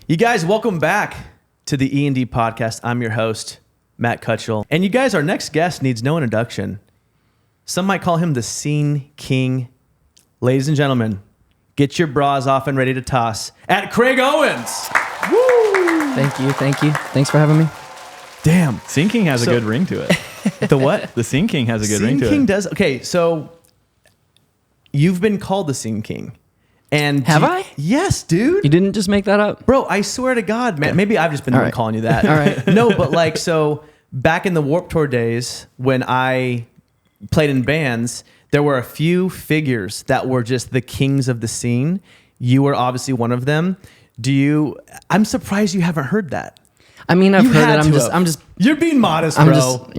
You guys, welcome back to the E.N.D. podcast. I'm your host, Matt Cutchell. And you guys, our next guest needs no introduction. Some might call him the Scene King. Ladies and gentlemen, get your bras off and ready to toss at Craig Owens. Woo! Thank you. Thanks for having me. Damn. Scene King has a good ring to it. The what? The Scene King has a good ring to it. Scene King does. Okay, so you've been called the Scene King. And have I? Yes, dude. You didn't just make that up? Bro, I swear to God, man. Maybe I've just been calling you that. All right. No, but like, so back in the Warped Tour days when I played in bands, there were a few figures that were just the kings of the scene. You were obviously one of them. I'm surprised you haven't heard that. I mean, I've heard it. I'm just. You're being modest, bro.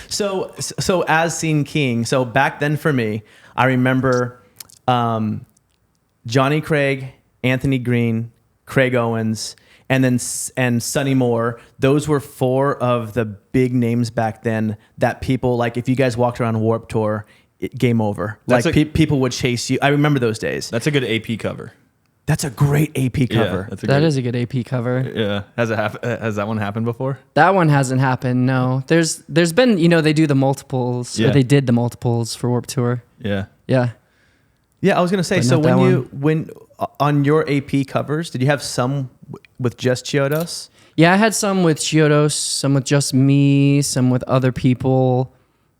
So as Scene King, so back then for me, I remember Johnny Craig, Anthony Green, Craig Owens, and Sonny Moore. Those were four of the big names back then that people, like, if you guys walked around Warped Tour, game over. People would chase you. I remember those days. That's a good AP cover. That's a great AP cover. Yeah, that is a good AP cover. Yeah. Has that one happened before? That one hasn't happened, no. There's been, they do the multiples, or they did the multiples for Warped Tour. Yeah. Yeah. Yeah, I was gonna say. So when on your AP covers, did you have some with just Chiodos? Yeah, I had some with Chiodos, some with just me, some with other people,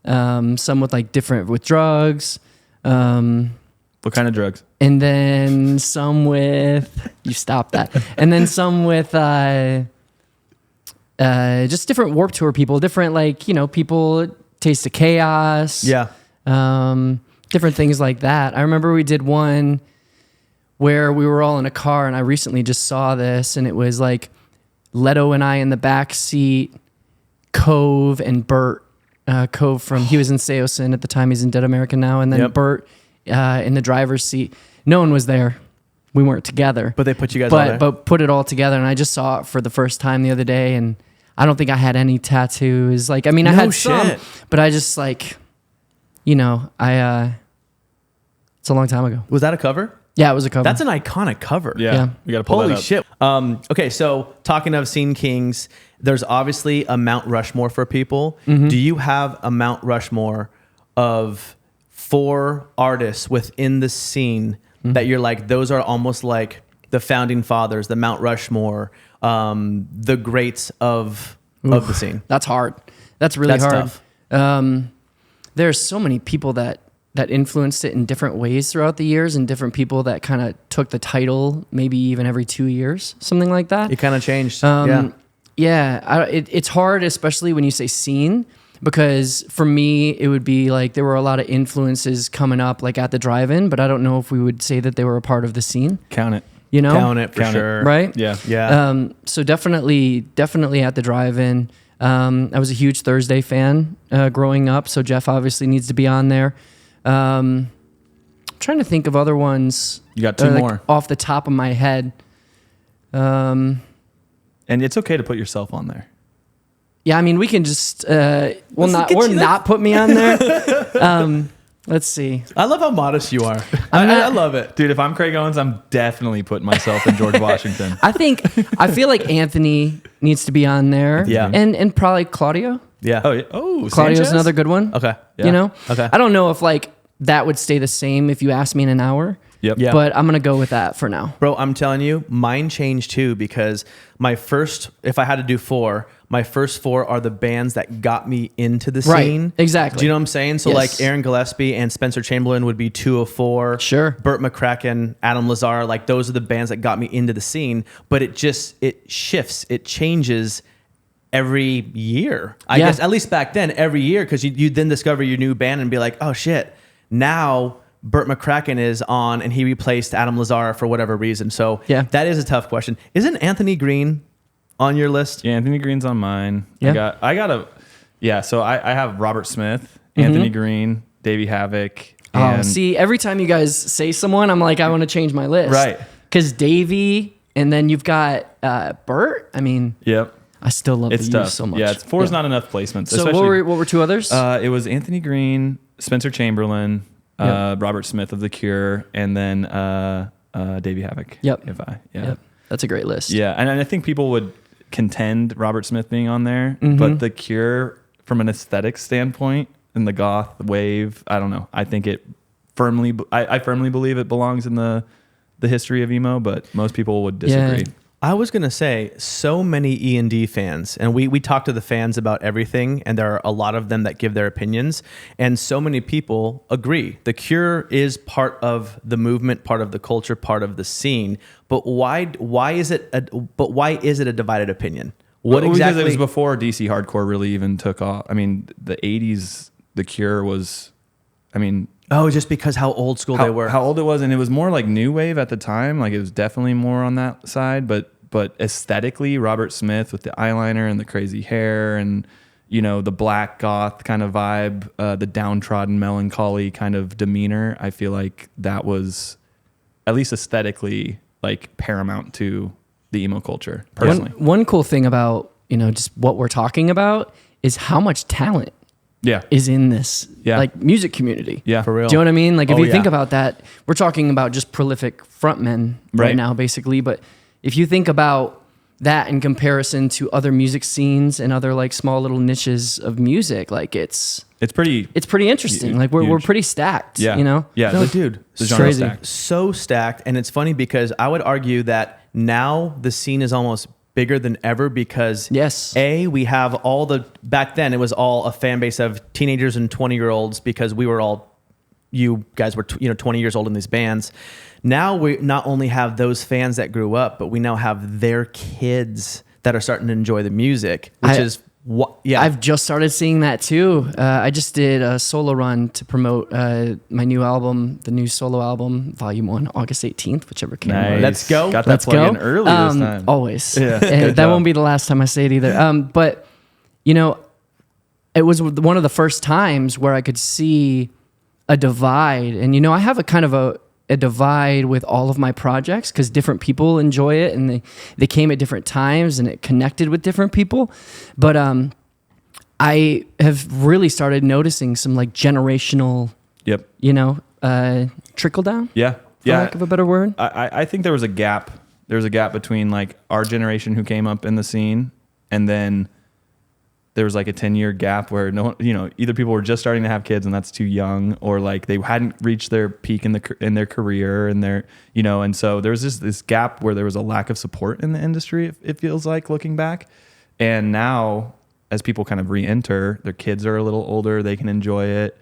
some with like different with drugs. What kind of drugs? And then some with and then some with just different Warped Tour people, different people Taste of Chaos. Yeah. Different things like that. I remember we did one where we were all in a car, and I recently just saw this, and it was like Leto and I in the back seat, Cove and Bert. Cove he was in Seosin at the time. He's in Dead American now. And then Bert in the driver's seat. No one was there. We weren't together. But they put you guys all there. But put it all together, and I just saw it for the first time the other day, and I don't think I had any tattoos. I had some, but I just it's a long time ago. Was that a cover? Yeah, it was a cover. That's an iconic cover. Yeah. We got to pull that up. Holy shit. Okay, so talking of Scene Kings, there's obviously a Mount Rushmore for people. Mm-hmm. Do you have a Mount Rushmore of 4 artists within the scene that you're like, those are almost like the founding fathers, the Mount Rushmore, the greats of the scene? That's hard. That's really hard. Tough. There's so many people that influenced it in different ways throughout the years, and different people that kind of took the title maybe even every 2 years, something like that. It kind of changed. It's hard, especially when you say scene, because for me, it would be like there were a lot of influences coming up like at the drive-in, but I don't know if we would say that they were a part of the scene. Count it. Count it for sure. Right? Yeah. Yeah. So definitely at the drive-in. I was a huge Thursday fan growing up, so Jeff obviously needs to be on there. Trying to think of other ones. You got 2 more off the top of my head. And it's okay to put yourself on there. Yeah, I mean, we can just not put me on there. Let's see. I love how modest you are. I love it. Dude, if I'm Craig Owens, I'm definitely putting myself in George Washington. I feel like Anthony needs to be on there. Yeah. And probably Claudio. Yeah. Oh, yeah. Oh, Claudio's Sanchez? another good one. Okay. Yeah. Okay. I don't know if that would stay the same if you asked me in an hour. Yep. Yeah. But I'm going to go with that for now. Bro, I'm telling you, mine changed too, because if I had to do 4, my first 4 are the bands that got me into the scene. Right, exactly. Do you know what I'm saying? So like Aaron Gillespie and Spencer Chamberlain would be 2 of 4. Sure. Burt McCracken, Adam Lazar, like those are the bands that got me into the scene. But it shifts, it changes every year. I guess, at least back then, every year, because you then discover your new band and be like, oh shit, now Burt McCracken is on and he replaced Adam Lazar for whatever reason. So that is a tough question. Isn't Anthony Green on your list? Yeah, Anthony Green's on mine. Yeah. So I have Robert Smith, Anthony Green, Davey Havoc. See, every time you guys say someone, I'm like, I want to change my list. Right. Because Davey, and then you've got Burt. I mean, yep. I still love it's the tough. use so much. Yeah, 4 is not enough placements. So what were 2 others? It was Anthony Green, Spencer Chamberlain, Robert Smith of The Cure, and then Davey Havoc. Yep. Yep. That's a great list. Yeah, and I think people would contend Robert Smith being on there, Mm-hmm. but The Cure, from an aesthetic standpoint, and the goth wave, I don't know. I think it I firmly believe it belongs in the history of emo, but most people would disagree. Yeah. I was going to say, so many E.N.D. fans, and we talk to the fans about everything, and there are a lot of them that give their opinions, and so many people agree. The Cure is part of the movement, part of the culture, part of the scene, but why is it a divided opinion? What exactly? Because it was before DC hardcore really even took off. I mean, the 80s, The Cure was, I mean... Oh, just because how old school they were. How old it was, and it was more like new wave at the time. Like it was definitely more on that side, but aesthetically, Robert Smith with the eyeliner and the crazy hair and, you know, the black goth kind of vibe, the downtrodden melancholy kind of demeanor, I feel like that was, at least aesthetically, like paramount to the emo culture, personally. One cool thing about, you know, just what we're talking about is how much talent is in this like music community. Yeah, for real. Do you know what I mean? Like if you think yeah. about that, we're talking about just prolific frontmen right now, basically. But if you think about that in comparison to other music scenes and other like small little niches of music, like it's pretty interesting. Like we're pretty stacked. Yeah, you know. Yeah, No, dude, it's crazy. So stacked, and it's funny because I would argue that now the scene is almost bigger than ever because we have all the, back then it was all a fan base of teenagers and 20-year-olds because we were all, you guys were 20 years old in these bands. Now we not only have those fans that grew up, but we now have their kids that are starting to enjoy the music, which is what, I've just started seeing that too. I just did a solo run to promote my new album, the new solo album, Volume 1, August 18th, whichever came out. Let's go. Got that plug in early this time. Always. Yeah, And that won't be the last time I say it either. But, you know, it was one of the first times where I could see a divide. And, you know, I have a kind of a divide with all of my projects because different people enjoy it and they came at different times and it connected with different people. But I have really started noticing some like generational, you know, trickle down. Yeah. For lack of a better word. I think there was a gap. There was a gap between like our generation who came up in the scene and then there was like a 10-year gap where no one, you know, either people were just starting to have kids and that's too young, or like they hadn't reached their peak in their career and their, you know, and so there was this gap where there was a lack of support in the industry. It feels like looking back, and now as people kind of re-enter, their kids are a little older, they can enjoy it.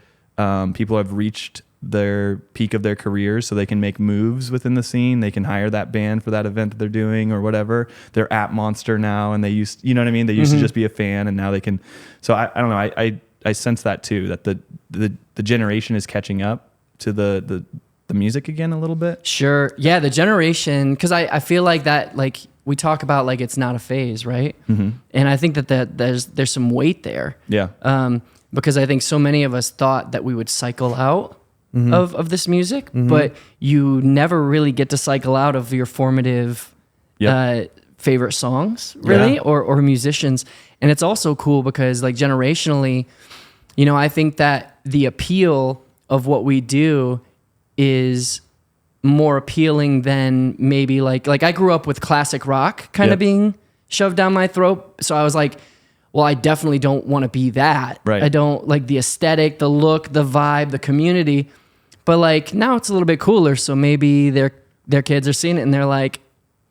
People have reached their peak of their careers, so they can make moves within the scene. They can hire that band for that event that they're doing or whatever. They're at Monster now, and they used, you know what I mean? They used to just be a fan, and now they can. So I don't know. I sense that too, that the generation is catching up to the music again a little bit. Sure. Yeah, the generation, because I feel like that, like we talk about like it's not a phase, right? Mm-hmm. And I think that there's some weight there. Yeah. Because I think so many of us thought that we would cycle out of this music, but you never really get to cycle out of your formative favorite songs, really, or musicians. And it's also cool because like generationally, you know, I think that the appeal of what we do is more appealing than maybe like I grew up with classic rock kind of being shoved down my throat. So I was like, well, I definitely don't want to be that. Right. I don't like the aesthetic, the look, the vibe, the community. But like now it's a little bit cooler. So maybe their kids are seeing it and they're like,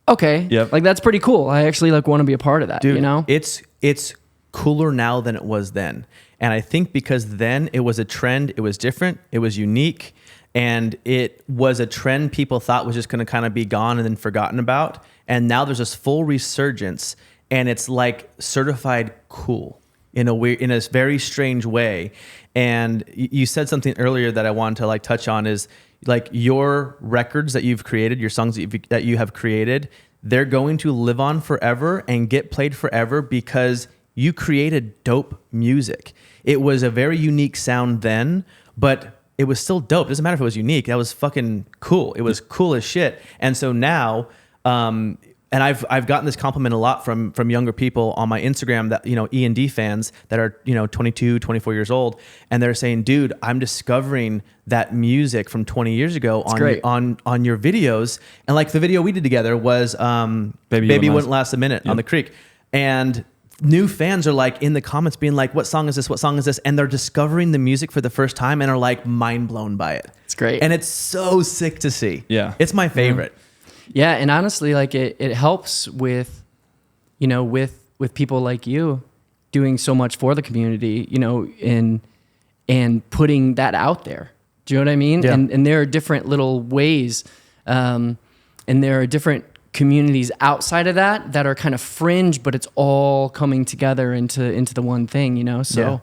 okay, like that's pretty cool. I actually like want to be a part of that. Dude, you know, it's cooler now than it was then. And I think because then it was a trend, it was different, it was unique, and it was a trend people thought was just going to kind of be gone and then forgotten about. And now there's this full resurgence, and it's like certified cool in a very strange way. And you said something earlier that I wanted to like touch on is like your records that you've created, your songs that you have created, they're going to live on forever and get played forever because you created dope music. It was a very unique sound then, but it was still dope. It doesn't matter if it was unique. That was fucking cool. It was cool as shit. And so now, and I've gotten this compliment a lot from younger people on my Instagram that, E.N.D fans that are, 22, 24 years old. And they're saying, dude, I'm discovering that music from 20 years ago on your videos. And like the video we did together was Baby Wouldn't Last a Minute on the creek. And new fans are like in the comments being like, what song is this? What song is this? And they're discovering the music for the first time and are like mind blown by it. It's great. And it's so sick to see. Yeah. It's my favorite. Yeah. And honestly, like it helps with, with people like you doing so much for the community, and putting that out there. Do you know what I mean? Yeah. And there are different little ways, and there are different communities outside of that are kind of fringe, but it's all coming together into the one thing, so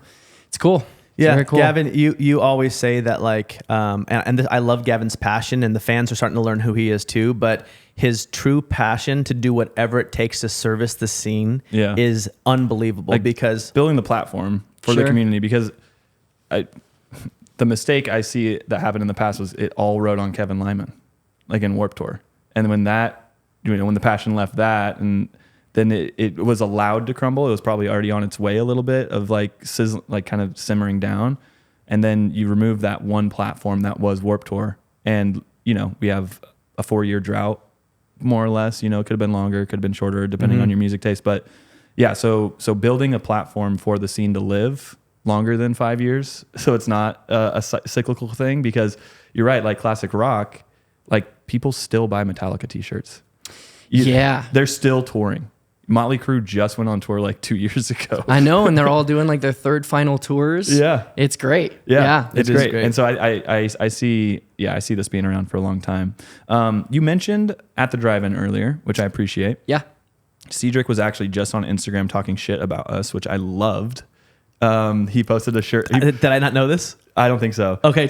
it's cool. Yeah, very cool. Gavin, you always say that like, I love Gavin's passion, and the fans are starting to learn who he is too. But his true passion to do whatever it takes to service the scene is unbelievable. Like because building the platform for the community. Because the mistake I see that happened in the past was it all rode on Kevin Lyman, like in Warped Tour, and when the passion left that, and then it was allowed to crumble. It was probably already on its way a little bit of like kind of simmering down. And then you remove that one platform that was Warped Tour. And, we have a 4-year drought, more or less, it could have been longer, could have been shorter, depending on your music taste. But yeah, so building a platform for the scene to live longer than 5 years. So it's not a cyclical thing, because you're right. Like classic rock, like people still buy Metallica t-shirts. They're still touring. Motley Crue just went on tour like 2 years ago. I know, and they're all doing like their third final tours. Yeah. It's great. Yeah, it's great. And so I see this being around for a long time. You mentioned At the Drive-In earlier, which I appreciate. Yeah. Cedric was actually just on Instagram talking shit about us, which I loved. He posted a shirt. Did I not know this? I don't think so. Okay,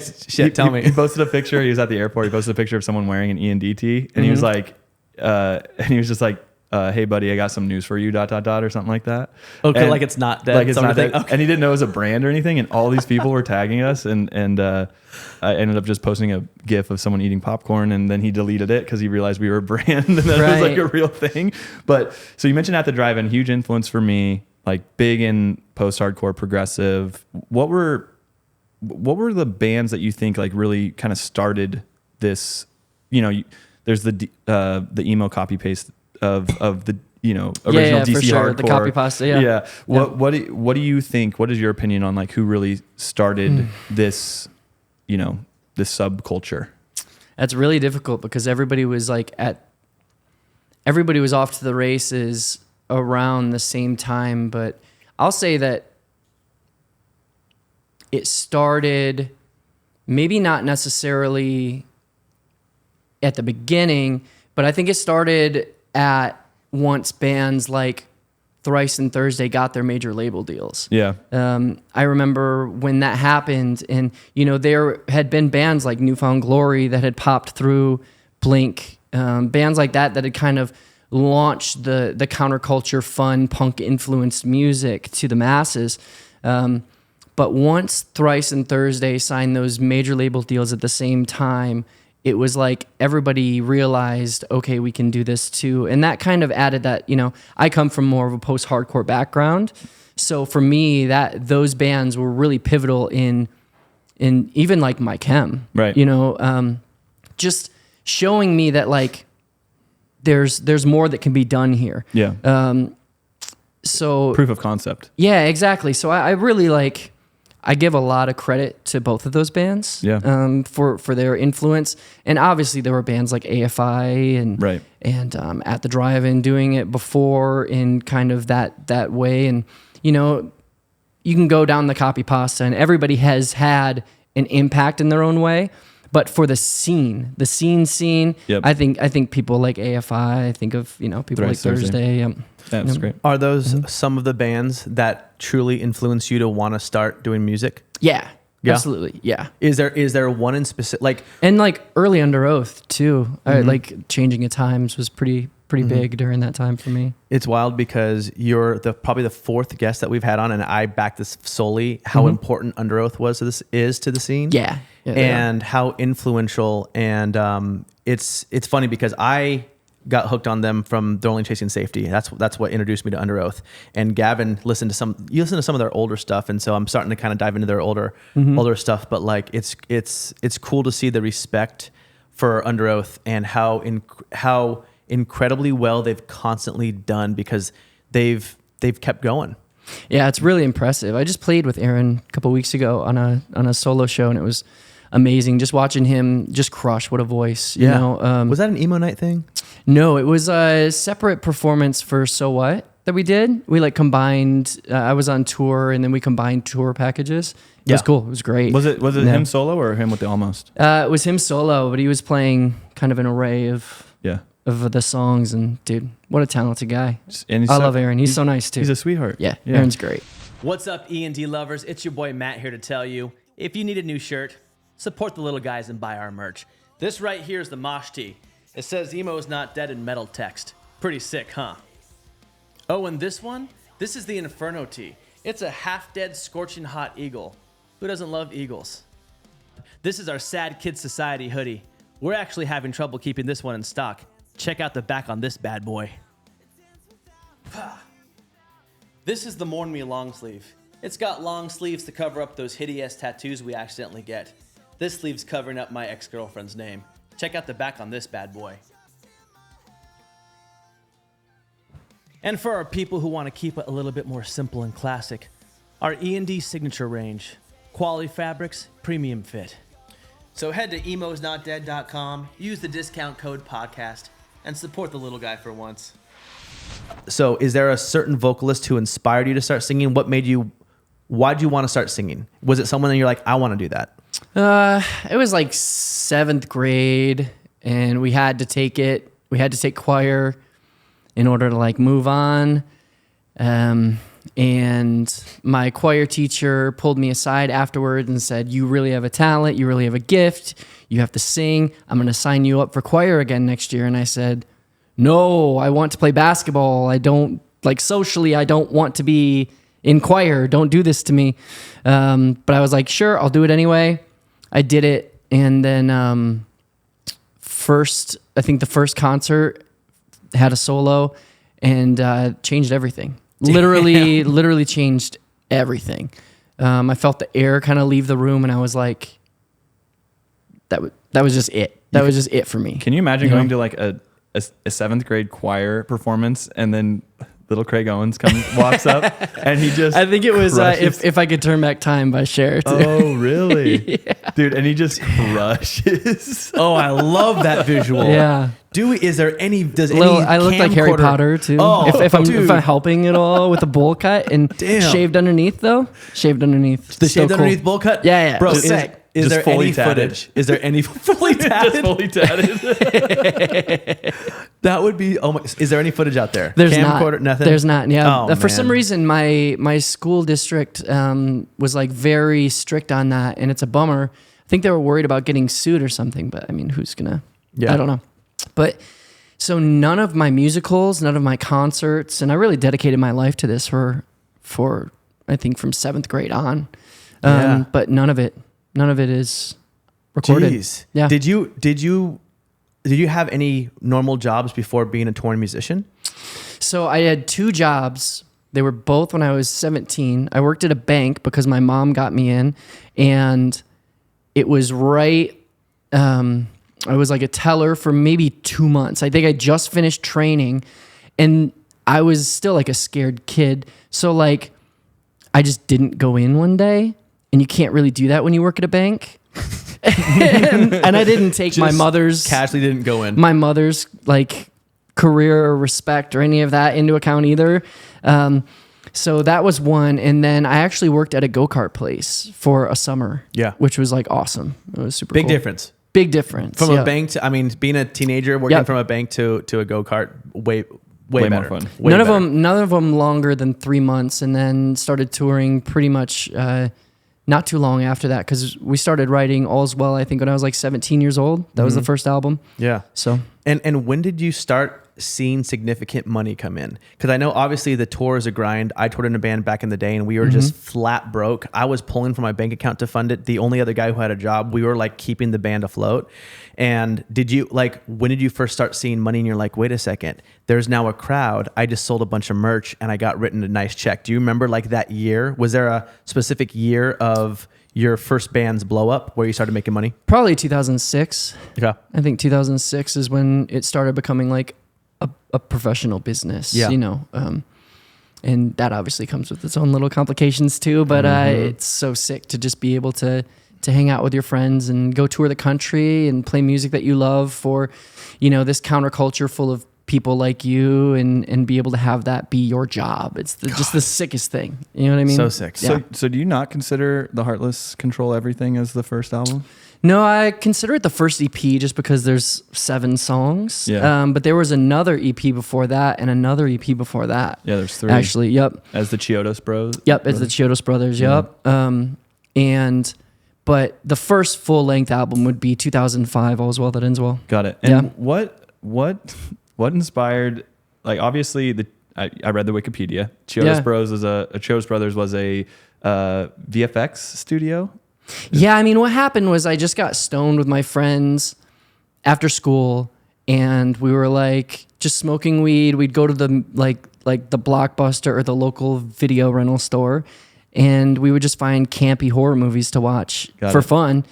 tell me. He posted a picture. He was at the airport. He posted a picture of someone wearing an E.N.D tee, and he was like, just like, hey buddy, I got some news for you, ... or something like that. Okay, and like it's not dead. like it's not dead. Okay. And he didn't know it was a brand or anything, and all these people were tagging us, and I ended up just posting a GIF of someone eating popcorn, and then he deleted it because he realized we were a brand and that it was like a real thing. But so you mentioned At the Drive-In, huge influence for me, like big in post-hardcore progressive. What were the bands that you think like really kind of started this? There's the emo copy paste of the original DC for sure. hardcore, the copy pasta. What do you think? What is your opinion on like who really started this this subculture? That's really difficult because everybody was off to the races around the same time, but I'll say that it started maybe not necessarily at the beginning, but I think it started at once bands like Thrice and Thursday got their major label deals. Yeah. I remember when that happened, and there had been bands like Newfound Glory that had popped through, Blink, bands like that had kind of launched the counterculture, fun, punk influenced music to the masses. But once Thrice and Thursday signed those major label deals at the same time, it was like everybody realized, okay, we can do this too. And that kind of added that, I come from more of a post-hardcore background. So for me, those bands were really pivotal in even like my chem, right? Just showing me that like there's more that can be done here. Yeah. So proof of concept. Yeah, exactly. So I really I give a lot of credit to both of those bands, for their influence, and obviously there were bands like AFI and At the Drive-In doing it before in kind of that way, and you can go down the copy pasta, and everybody has had an impact in their own way. But for the scene, yep. I think people like AFI. I think of people like Thursday. That's great. Are those some of the bands that truly influence you to want to start doing music? Yeah, absolutely. Yeah. Is there one in specific and early Under Oath too? Like Changing at Times was pretty big during that time for me. It's wild because you're probably the fourth guest that we've had on, and I back this solely how important Under Oath to the scene. Yeah, and how influential. And it's funny because I got hooked on them from They're Only Chasing Safety. That's what introduced me to Under Oath. And Gavin you listen to some of their older stuff, and so I'm starting to kind of dive into their older stuff. But like it's cool to see the respect for Under Oath and how incredibly well they've constantly done, because they've kept going. Yeah, it's really impressive. I just played with Aaron a couple weeks ago on a solo show, and it was amazing just watching him just crush. What a voice. You know? Was that an emo night thing? No, it was a separate performance for So What that we did. We like combined, I was on tour, and then we combined tour packages. It was cool. It was great. Was it him solo or him with the Almost? It was him solo, but he was playing kind of an array of the songs, and dude, what a talented guy. I love Aaron. He's so nice too. He's a sweetheart. Yeah, Aaron's great. What's up, E.N.D lovers? It's your boy Matt here to tell you, if you need a new shirt, support the little guys and buy our merch. This right here is the Mosh Tee. It says Emo's Not Dead in metal text. Pretty sick, huh? Oh, and this one? This is the Inferno Tee. It's a half-dead, scorching hot eagle. Who doesn't love eagles? This is our Sad Kid Society hoodie. We're actually having trouble keeping this one in stock. Check out the back on this bad boy. This is the Mourn Me long sleeve. It's got long sleeves to cover up those hideous tattoos we accidentally get. This sleeve's covering up my ex-girlfriend's name. Check out the back on this bad boy. And for our people who want to keep it a little bit more simple and classic, our E&D signature range. Quality fabrics, premium fit. So head to emosnotdead.com, use the discount code podcast, and support the little guy for once. So is there a certain vocalist who inspired you to start singing? Why'd you want to start singing? Was it someone that you're like, I want to do that? It was like 7th grade, and we had to take choir in order to like move on. And my choir teacher pulled me aside afterwards and said, you really have a talent. You really have a gift. You have to sing. I'm going to sign you up for choir again next year. And I said, no, I want to play basketball. I don't socially, I don't want to be in choir. Don't do this to me. But I was like, sure, I'll do it anyway. I did it. And then, I think the first concert had a solo and, changed everything. Literally changed everything. I felt the air kind of leave the room, and I was like, that was just it. That was just it for me. Can you imagine going to like a 7th grade choir performance, and then little Craig Owens walks up, and he just I think it was if I Could Turn Back Time by Cher too. Oh, really? Yeah. Dude, and he just crushes. Oh, I love that visual. Yeah. I look like Harry Potter too. Oh, if I'm helping at all with a bowl cut and shaved underneath though. Shaved underneath. The shaved underneath bowl cut? Yeah. Bro, sick. Is there any footage? Is there any fully tatted? Just fully tatted. That would be. Oh my! Is there any footage out there? There's Camcorder, not. Nothing. There's not. Yeah. Oh, for some reason, my school district was like very strict on that, and it's a bummer. I think they were worried about getting sued or something. But I mean, who's gonna? Yeah. I don't know. But so none of my musicals, none of my concerts, and I really dedicated my life to this for I think from 7th grade on. But none of it is recorded. Jeez. Yeah. Did you have any normal jobs before being a touring musician? So I had 2 jobs. They were both when I was 17. I worked at a bank because my mom got me in, and it was right. I was like a teller for maybe 2 months. I think I just finished training, and I was still like a scared kid. So like, I just didn't go in one day, and you can't really do that when you work at a bank. and I didn't take Just my mother's casually didn't go in. My mother's like career or respect or any of that into account either. So that was one. And then I actually worked at a go-kart place for a summer. Yeah. Which was like awesome. It was super Big cool. difference. Big difference. From a bank to, being a teenager working from a bank to a go-kart, way better. More fun. None of them longer than 3 months, and then started touring pretty much not too long after that, because we started writing All's Well, I think, when I was like 17 years old. That was the first album. Yeah. So and when did you start seen significant money come in? Because I know obviously the tour is a grind. I toured in a band back in the day and we were just flat broke. I was pulling from my bank account to fund it. The only other guy who had a job, we were like keeping the band afloat. And when did you first start seeing money and you're like, wait a second, there's now a crowd. I just sold a bunch of merch and I got written a nice check. Do you remember like that year? Was there a specific year of your first band's blow up where you started making money? Probably 2006. Yeah. I think 2006 is when it started becoming like a professional business, and that obviously comes with its own little complications too, but it's so sick to just be able to hang out with your friends and go tour the country and play music that you love for, this counterculture full of people like you and be able to have that be your job. It's just the sickest thing. You know what I mean? So sick. Yeah. So do you not consider The Heartless Control Everything as the first album? No, I consider it the first EP just because there's 7 songs. Yeah. But there was another EP before that and another EP before that. Yeah, there's 3. Actually, yep. As the Chiodos Bros? Yep, it's the Chiodos Brothers, yep. But the first full-length album would be 2005, All's Well That Ends Well. Got it. And what inspired, like obviously I read the Wikipedia. Chiodos Brothers was a VFX studio. Yeah, I mean, what happened was I just got stoned with my friends after school, and we were like just smoking weed. We'd go to the like the Blockbuster or the local video rental store, and we would just find campy horror movies to watch for fun.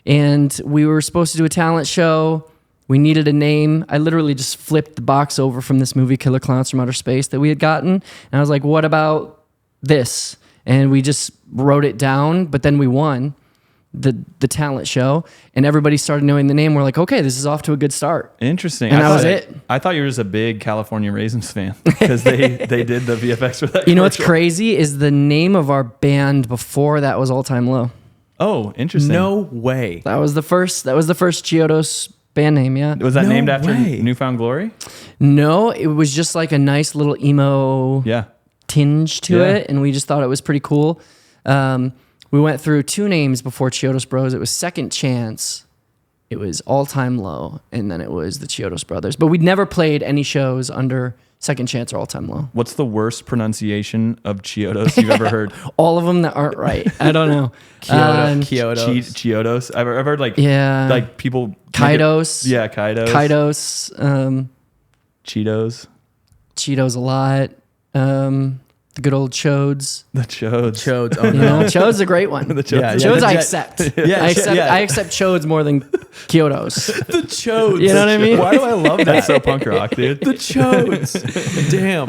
And we were supposed to do a talent show. We needed a name. I literally just flipped the box over from this movie, Killer Clowns from Outer Space, that we had gotten, and I was like, "What about this?" And we just wrote it down. But then we won the talent show, and everybody started knowing the name. We're like, okay, this is off to a good start. Interesting. And that was it. I thought you were just a big California Raisins fan because they did the VFX for that. You know what's crazy is the name of our band before that was All Time Low. Oh, interesting. No way. That was the first Chiodos band name. Yeah. Was that No named after way. Newfound Glory? No, it was just like a nice little emo Yeah. tinge to Yeah. it, and we just thought it was pretty cool. We went through 2 names before Chiodos Bros. It was Second Chance, it was All Time Low, and then it was the Chiodos Brothers. But we'd never played any shows under Second Chance or All Time Low. What's the worst pronunciation of Chiodos you've ever heard? All of them that aren't right. I don't know. Chiodos. Chiodos. I've heard like people. Chiodos. Yeah, Chiodos. Chiodos. Cheetos. Cheetos a lot. The good old Chodes. The Chodes. Chodes. Oh, You no. know, Chodes a great one. The Chodes. Yeah, Chodes the I jet- accept. Yeah, I accept Chodes more than Chiodos. The Chodes. You know what I mean? Why do I love that? That's so punk rock, dude. The Chodes. Damn.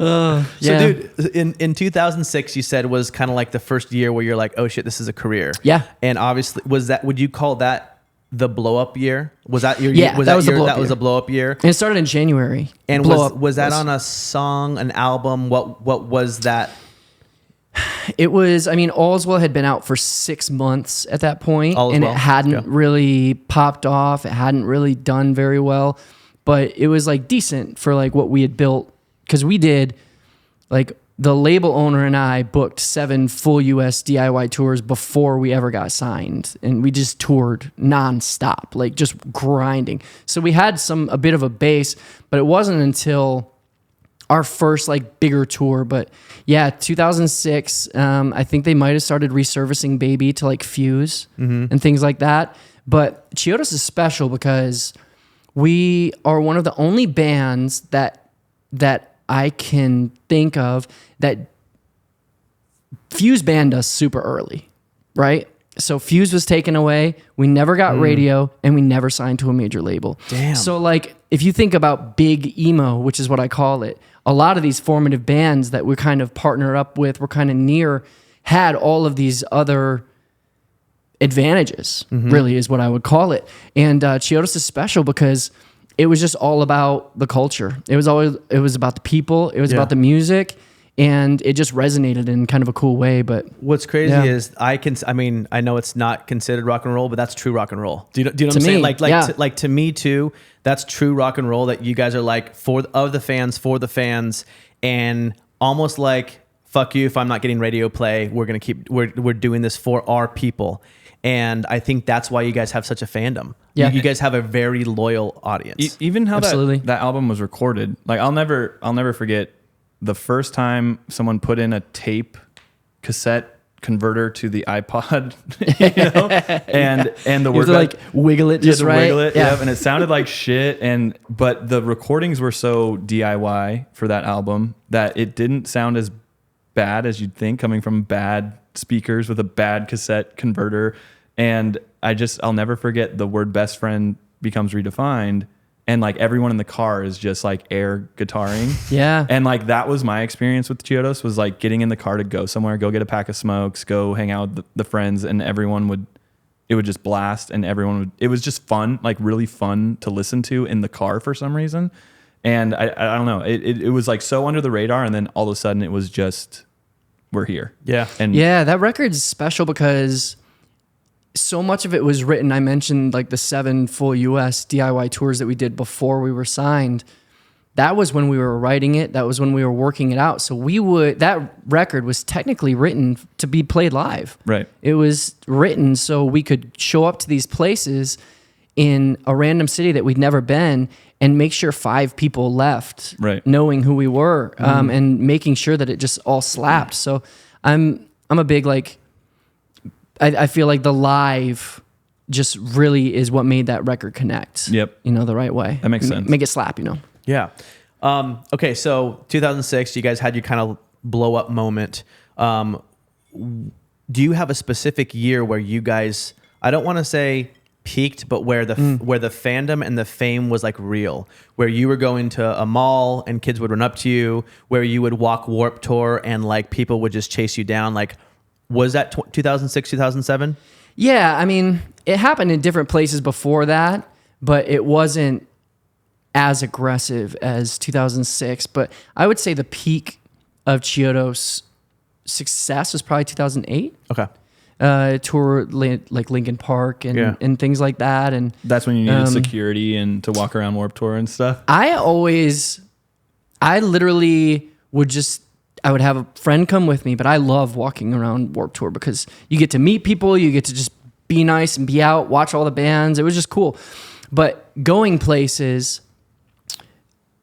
yeah. So, dude, in 2006, you said was kind of like the first year where you're like, oh shit, this is a career. Yeah. And obviously, would you call that the blow up year? Was that your Yeah, was that was the blow-up that was year. a blow up year? And it started in January. And Blow Up was that on a song, an album? What was that? It was, I mean, All's Well had been out for 6 months at that point, All's and Well, it hadn't yeah. really popped off. It hadn't really done very well, but it was like decent for like what we had built. Cause we did like the label owner and I booked 7 full US DIY tours before we ever got signed. And we just toured nonstop, like just grinding. So we had a bit of a base, but it wasn't until our first like bigger tour. But yeah, 2006, I think they might've started resurfacing Baby to like Fuse and things like that. But Chiodos is special because we are one of the only bands that I can think of that Fuse banned us super early, right? So Fuse was taken away. We never got radio, and we never signed to a major label. Damn. So like, if you think about big emo, which is what I call it, a lot of these formative bands that we kind of partner up with, we're kind of near, had all of these other advantages, really is what I would call it. And Chiodos is special because it was just all about the culture. It was about the people. It was about the music, and it just resonated in kind of a cool way. But What's crazy Yeah. is I know it's not considered rock and roll, but that's true rock and roll. Do you know what I'm To saying? me, Like to me too, that's true rock and roll, that you guys are like of the fans, for the fans, and almost like fuck you if I'm not getting radio play. We're doing this for our people. And I think that's why you guys have such a fandom. Yeah. You guys have a very loyal audience. Even how Absolutely. that album was recorded. Like I'll never forget the first time someone put in a tape cassette converter to the iPod, and the You have to like wiggle it just right. Wiggle it, yeah. And it sounded like shit. But the recordings were so DIY for that album that it didn't sound as bad as you'd think coming from bad speakers with a bad cassette converter. And I'll never forget the word best friend becomes redefined. And like everyone in the car is just like air guitaring. Yeah. And like that was my experience with Chiodos, was like getting in the car to go somewhere, go get a pack of smokes, go hang out with the friends, and it would just blast, and it was just fun, like really fun to listen to in the car for some reason. And I don't know, it was like so under the radar, and then all of a sudden it was just, we're here. Yeah. And Yeah, that record's special because so much of it was written. I mentioned like the 7 full US DIY tours that we did before we were signed. That was when we were writing it. That was when we were working it out. So that record was technically written to be played live. Right. It was written so we could show up to these places in a random city that we'd never been and make sure 5 people left, right, knowing who we were, and making sure that it just all slapped. So I'm a big, like, I feel like the live just really is what made that record connect. Yep. The right way. That makes sense. Make it slap, Yeah. Okay, so 2006, you guys had your kind of blow up moment. Do you have a specific year where you guys, I don't want to say peaked, but where the fandom and the fame was like real, where you were going to a mall and kids would run up to you, where you would walk Warped Tour and like people would just chase you down? Like, was that 2006, 2007? Yeah, I mean, it happened in different places before that, but it wasn't as aggressive as 2006. But I would say the peak of Chiodos' success was probably 2008. Okay. Tour like Lincoln Park and things like that. And that's when you needed security and to walk around Warped Tour and stuff. I literally I would have a friend come with me, but I love walking around Warped Tour because you get to meet people, you get to just be nice and be out, watch all the bands. It was just cool. But going places,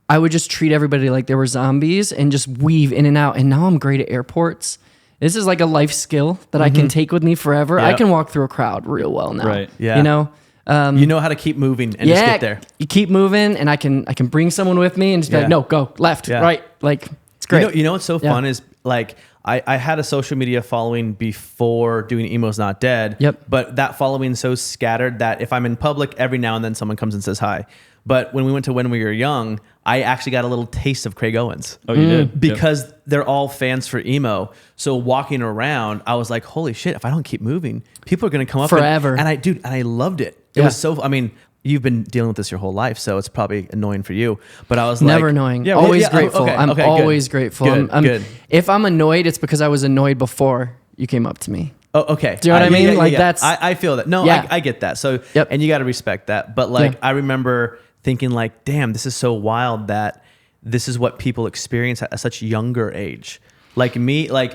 I would just treat everybody like they were zombies and just weave in and out. And now I'm great at airports. This is like a life skill that I can take with me forever. Yep. I can walk through a crowd real well now. Right. Yeah. You know how to keep moving and just get there. You keep moving, and I can bring someone with me and just be like, no, go left, right. Like, it's great. You know what's so fun is like I had a social media following before doing Emo's Not Dead. Yep. But that following so scattered that if I'm in public, every now and then someone comes and says hi. But when we went to When We Were Young, I actually got a little taste of Craig Owens. Oh, you did? Because they're all fans for emo. So walking around, I was like, holy shit, if I don't keep moving, people are going to come up forever. And I loved it. It was so, I mean, you've been dealing with this your whole life, so it's probably annoying for you. But I was never like, annoying. Yeah, always yeah, grateful. okay, I'm okay, always good. grateful. Good, good. If I'm annoyed, it's because I was annoyed before you came up to me. Oh, okay. Do you know what I mean? Yeah, like yeah. that's. I feel that. No, Yeah. I get that. So, Yep. and you got to respect that. But like, Yeah. I remember thinking like, damn, this is so wild that this is what people experience at such younger age. Like me. Well,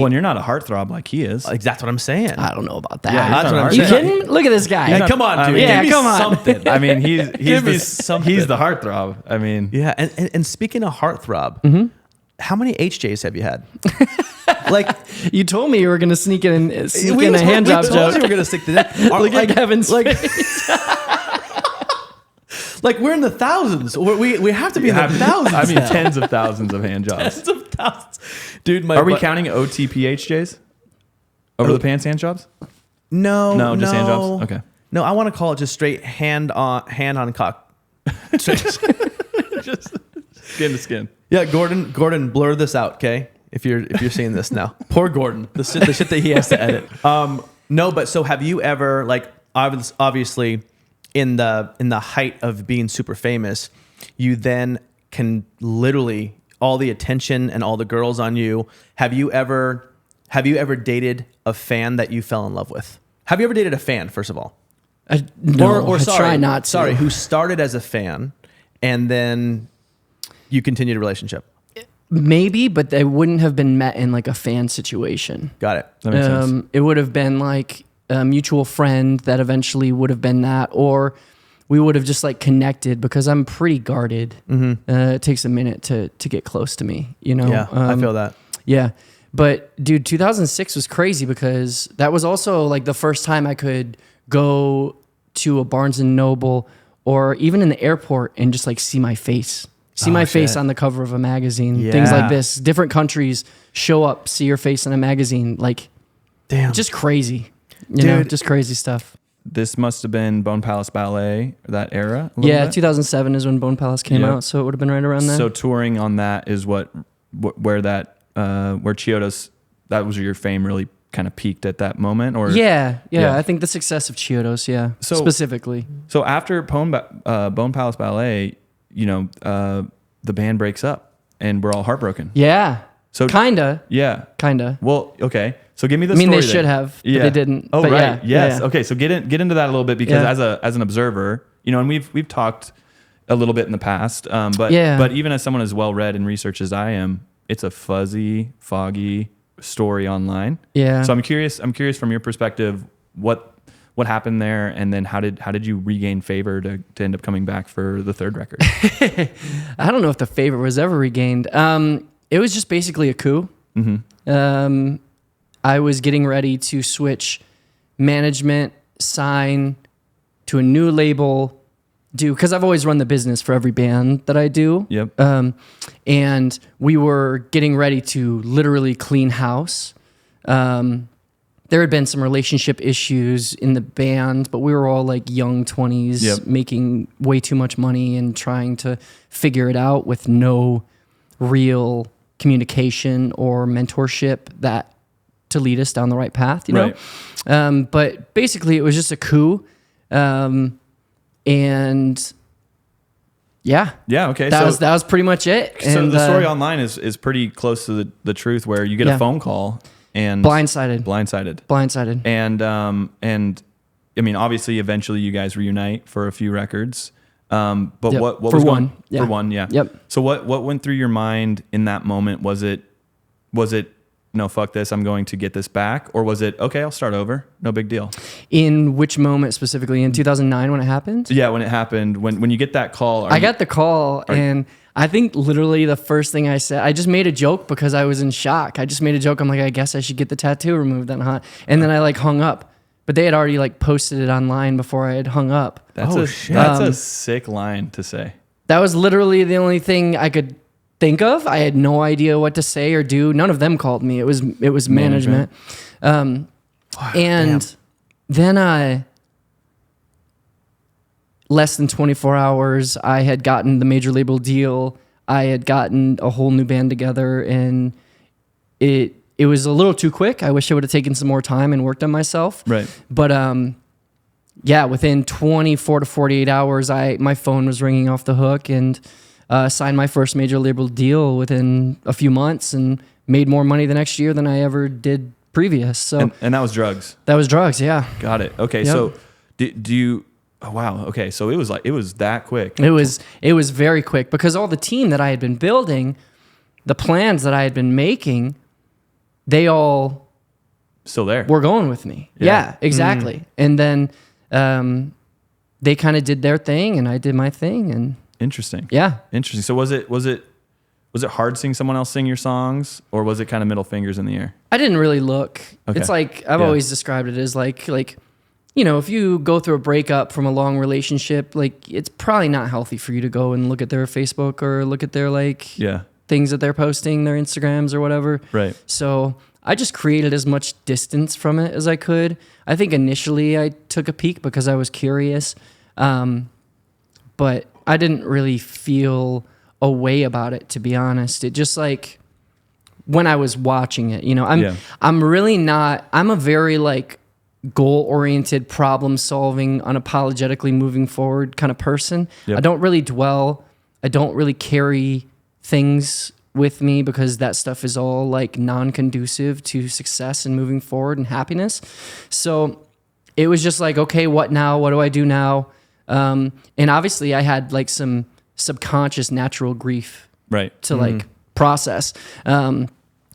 and you're not a heartthrob like he is. That's what I'm saying. I don't know about that. Yeah, That's what I'm you saying. kidding? Look at this guy. Yeah, come on, dude. Yeah, Give me come on. something. I mean, he's Give me the something. he's the heartthrob. I mean, Yeah, and speaking of heartthrob, Mm-hmm. how many HJs have you had? Like, You told me you were gonna sneak in a we hand job told joke. you we're gonna stick to that. Look at Kevin's face. Like we're in the thousands. We have to be in the thousands. I mean, now. tens of thousands of hand jobs. Tens of thousands, dude. Are we counting OTPHJs? Over the pants hand jobs? No, just hand jobs? Okay. No, I want to call it just straight hand on cock. Just skin to skin. Yeah, Gordon, blur this out, okay? If you're seeing this now, poor Gordon, the shit that he has to edit. No, but so have you ever, like, obviously in the height of being super famous, you then can literally all the attention and all the girls on you. Have you ever dated a fan that you fell in love with? Have you ever dated a fan, first of all? No, or I sorry, try not to. Sorry, who started as a fan and then you continued a relationship? Maybe, but they wouldn't have been met in like a fan situation. Got it. That makes sense. It would have been like a mutual friend that eventually would have been that, or we would have just like connected because I'm pretty guarded. It takes a minute to get close to me, you know? Yeah, I feel that. Yeah. But dude, 2006 was crazy because that was also like the first time I could go to a Barnes and Noble or even in the airport and just like see my face. See my face on the cover of a magazine. Things like this. Different countries show up, see your face in a magazine. Like, damn. just crazy. You know, just crazy stuff. This must have been Bone Palace Ballet, that era? Yeah, 2007 is when Bone Palace came out, so it would have been right around then. So touring on that is where Chiodos, that was your fame really kind of peaked at that moment? Or Yeah. I think the success of Chiodos, specifically. So after Bone Palace Ballet, you know, the band breaks up and we're all heartbroken. Yeah. So Kinda. Yeah. Kinda. Well, okay. So give me the I mean, story they should have, but they didn't. Oh, but right. Yeah, Yes. yeah. Okay. So get into that a little bit because as an observer, you know, and we've talked a little bit in the past, but even as someone as well read and researched as I am, it's a fuzzy, foggy story online. Yeah. So I'm curious from your perspective, what happened there, and then how did you regain favor to end up coming back for the third record? I don't know if the favor was ever regained. It was just basically a coup. Mm-hmm. I was getting ready to switch management, sign to a new label, because I've always run the business for every band that I do. Yep. And we were getting ready to literally clean house. There had been some relationship issues in the band, but we were all like young 20s, making way too much money and trying to figure it out with no real communication or mentorship to lead us down the right path, you know? Right. But basically it was just a coup. And yeah. Okay. That was pretty much it. So and, the story online is pretty close to the truth, where you get a phone call and blindsided. And I mean, obviously eventually you guys reunite for a few records. But what for was one. for one? Yeah. Yep. So what went through your mind in that moment? Was it, no, fuck this, I'm going to get this back? Or was it, okay, I'll start over, no big deal? In which moment specifically? In 2009 when it happened? Yeah, when it happened, when you get that call. I got the call, and I think literally the first thing I said, I just made a joke because I was in shock. I just made a joke. I'm like, I guess I should get the tattoo removed then, huh? And then I like hung up. But they had already like posted it online before I had hung up. That's a sick line to say. That was literally the only thing I could think of. I had no idea what to say or do. None of them called me. It was management. And then less than 24 hours, I had gotten the major label deal. I had gotten a whole new band together, and it was a little too quick. I wish I would have taken some more time and worked on myself. Right. But within 24 to 48 hours, my phone was ringing off the hook, and signed my first major label deal within a few months, and made more money the next year than I ever did previous. So and that was drugs. That was drugs. Yeah. Got it. Okay. Yep. So do you? Oh, wow. Okay. So it was that quick. It was very quick because all the team that I had been building, the plans that I had been making, they all still there. Were going with me. Yeah, exactly. And then they kind of did their thing and I did my thing. And interesting. Yeah. Interesting. So was it hard seeing someone else sing your songs, or was it kind of middle fingers in the air? I didn't really look. Okay. It's like I've always described it as like you know, if you go through a breakup from a long relationship, like it's probably not healthy for you to go and look at their Facebook or look at their things that they're posting, their Instagrams or whatever. Right. So I just created as much distance from it as I could. I think initially I took a peek because I was curious, but I didn't really feel a way about it, to be honest. It just like when I was watching it, you know, I'm really not. I'm a very like goal-oriented, problem-solving, unapologetically moving forward kind of person. Yep. I don't really dwell. I don't really carry things with me because that stuff is all like non-conducive to success and moving forward and happiness. So it was just like, okay, what now? What do I do now? And obviously I had like some subconscious natural grief right to like process,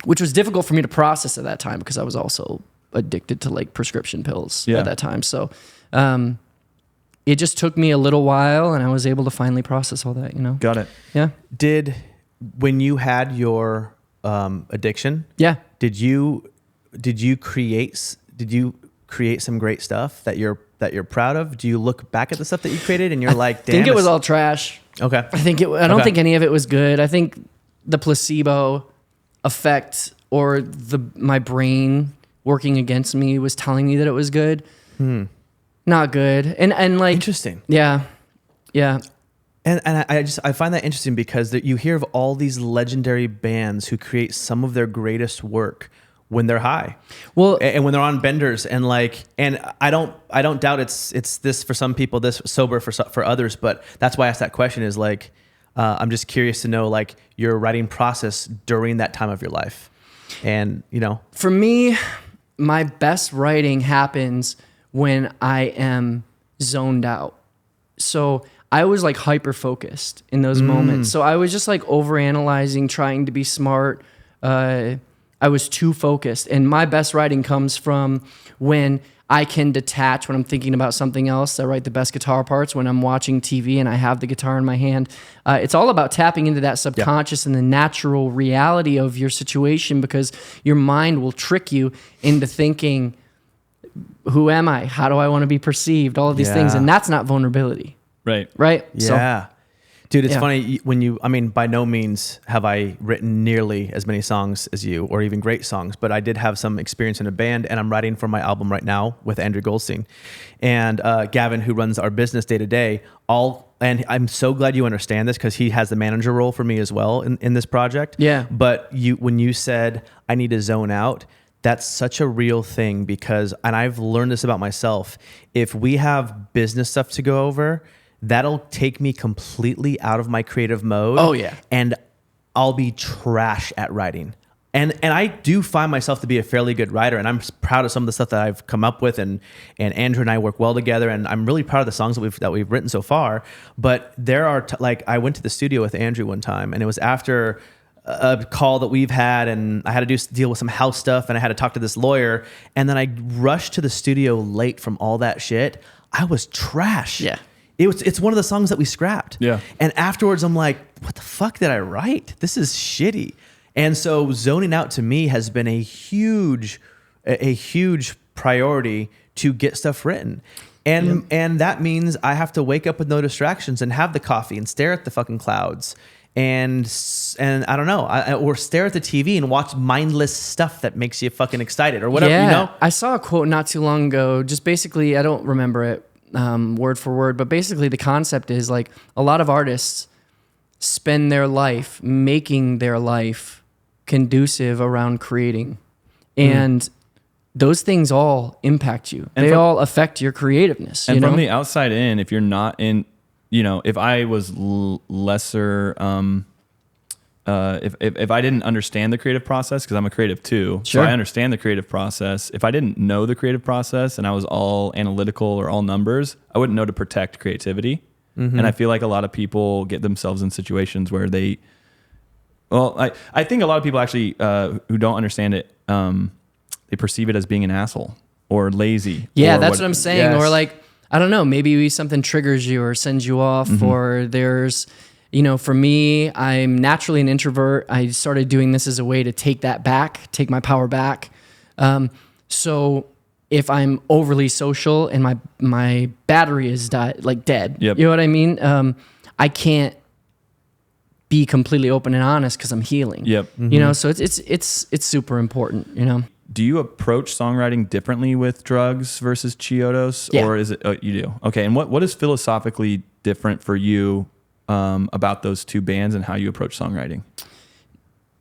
which was difficult for me to process at that time because I was also addicted to like prescription pills at that time. So it just took me a little while, and I was able to finally process all that, Got it. Yeah. When you had your addiction, did you create some great stuff that you're proud of? Do you look back at the stuff that you created and you're like, damn, I think it was all trash. Okay. I don't think any of it was good. I think the placebo effect or my brain working against me was telling me that it was good. Not good. And like, interesting. Yeah. Yeah. And I find that interesting because you hear of all these legendary bands who create some of their greatest work when they're high, and when they're on benders, and I don't doubt it's this for some people, this sober for others, but that's why I asked that question. Is like, I'm just curious to know like your writing process during that time of your life, and for me, my best writing happens when I am zoned out. So I was like hyper focused in those moments. So I was just like overanalyzing, trying to be smart. I was too focused. And my best writing comes from when I can detach, when I'm thinking about something else. I write the best guitar parts when I'm watching TV and I have the guitar in my hand. It's all about tapping into that subconscious and the natural reality of your situation, because your mind will trick you into thinking, who am I? How do I want to be perceived? All of these things. And that's not vulnerability. Right. Yeah. Dude, it's funny by no means have I written nearly as many songs as you, or even great songs, but I did have some experience in a band, and I'm writing for my album right now with Andrew Goldstein and Gavin, who runs our business day to day. And I'm so glad you understand this, because he has the manager role for me as well in this project. Yeah. But when you said I need to zone out, that's such a real thing, because, and I've learned this about myself, if we have business stuff to go over, that'll take me completely out of my creative mode. Oh yeah. And I'll be trash at writing. And I do find myself to be a fairly good writer, and I'm proud of some of the stuff that I've come up with, and Andrew and I work well together, and I'm really proud of the songs that we've written so far. But there are I went to the studio with Andrew one time, and it was after a call that we've had, and I had to deal with some house stuff, and I had to talk to this lawyer, and then I rushed to the studio late from all that shit. I was trash. Yeah. It's one of the songs that we scrapped. Yeah. And afterwards I'm like, what the fuck did I write? This is shitty. And so zoning out to me has been a huge priority to get stuff written. And that means I have to wake up with no distractions and have the coffee and stare at the fucking clouds and I don't know, or stare at the TV and watch mindless stuff that makes you fucking excited or whatever, Yeah. I saw a quote not too long ago, just basically, I don't remember it word for word, but basically the concept is like a lot of artists spend their life making their life conducive around creating. And those things all impact you. And they all affect your creativeness. And from the outside in, if you're not in, if I was lesser, if I didn't understand the creative process, because I'm a creative too, Sure. so I understand the creative process. If I didn't know the creative process and I was all analytical or all numbers, I wouldn't know to protect creativity. And I feel like a lot of people get themselves in situations where I think a lot of people actually who don't understand it, they perceive it as being an asshole or lazy. Yeah, or that's what I'm saying. Yes. Or like, I don't know, maybe something triggers you or sends you off, or there's, for me, I'm naturally an introvert. I started doing this as a way to take my power back. So if I'm overly social and my battery is dead, Yep. you know what I mean? I can't be completely open and honest because I'm healing. Yep. So it's super important, Do you approach songwriting differently with Drugs versus Chiodos? Yeah. Or is it, you do? Okay. And what is philosophically different for you about those two bands and how you approach songwriting?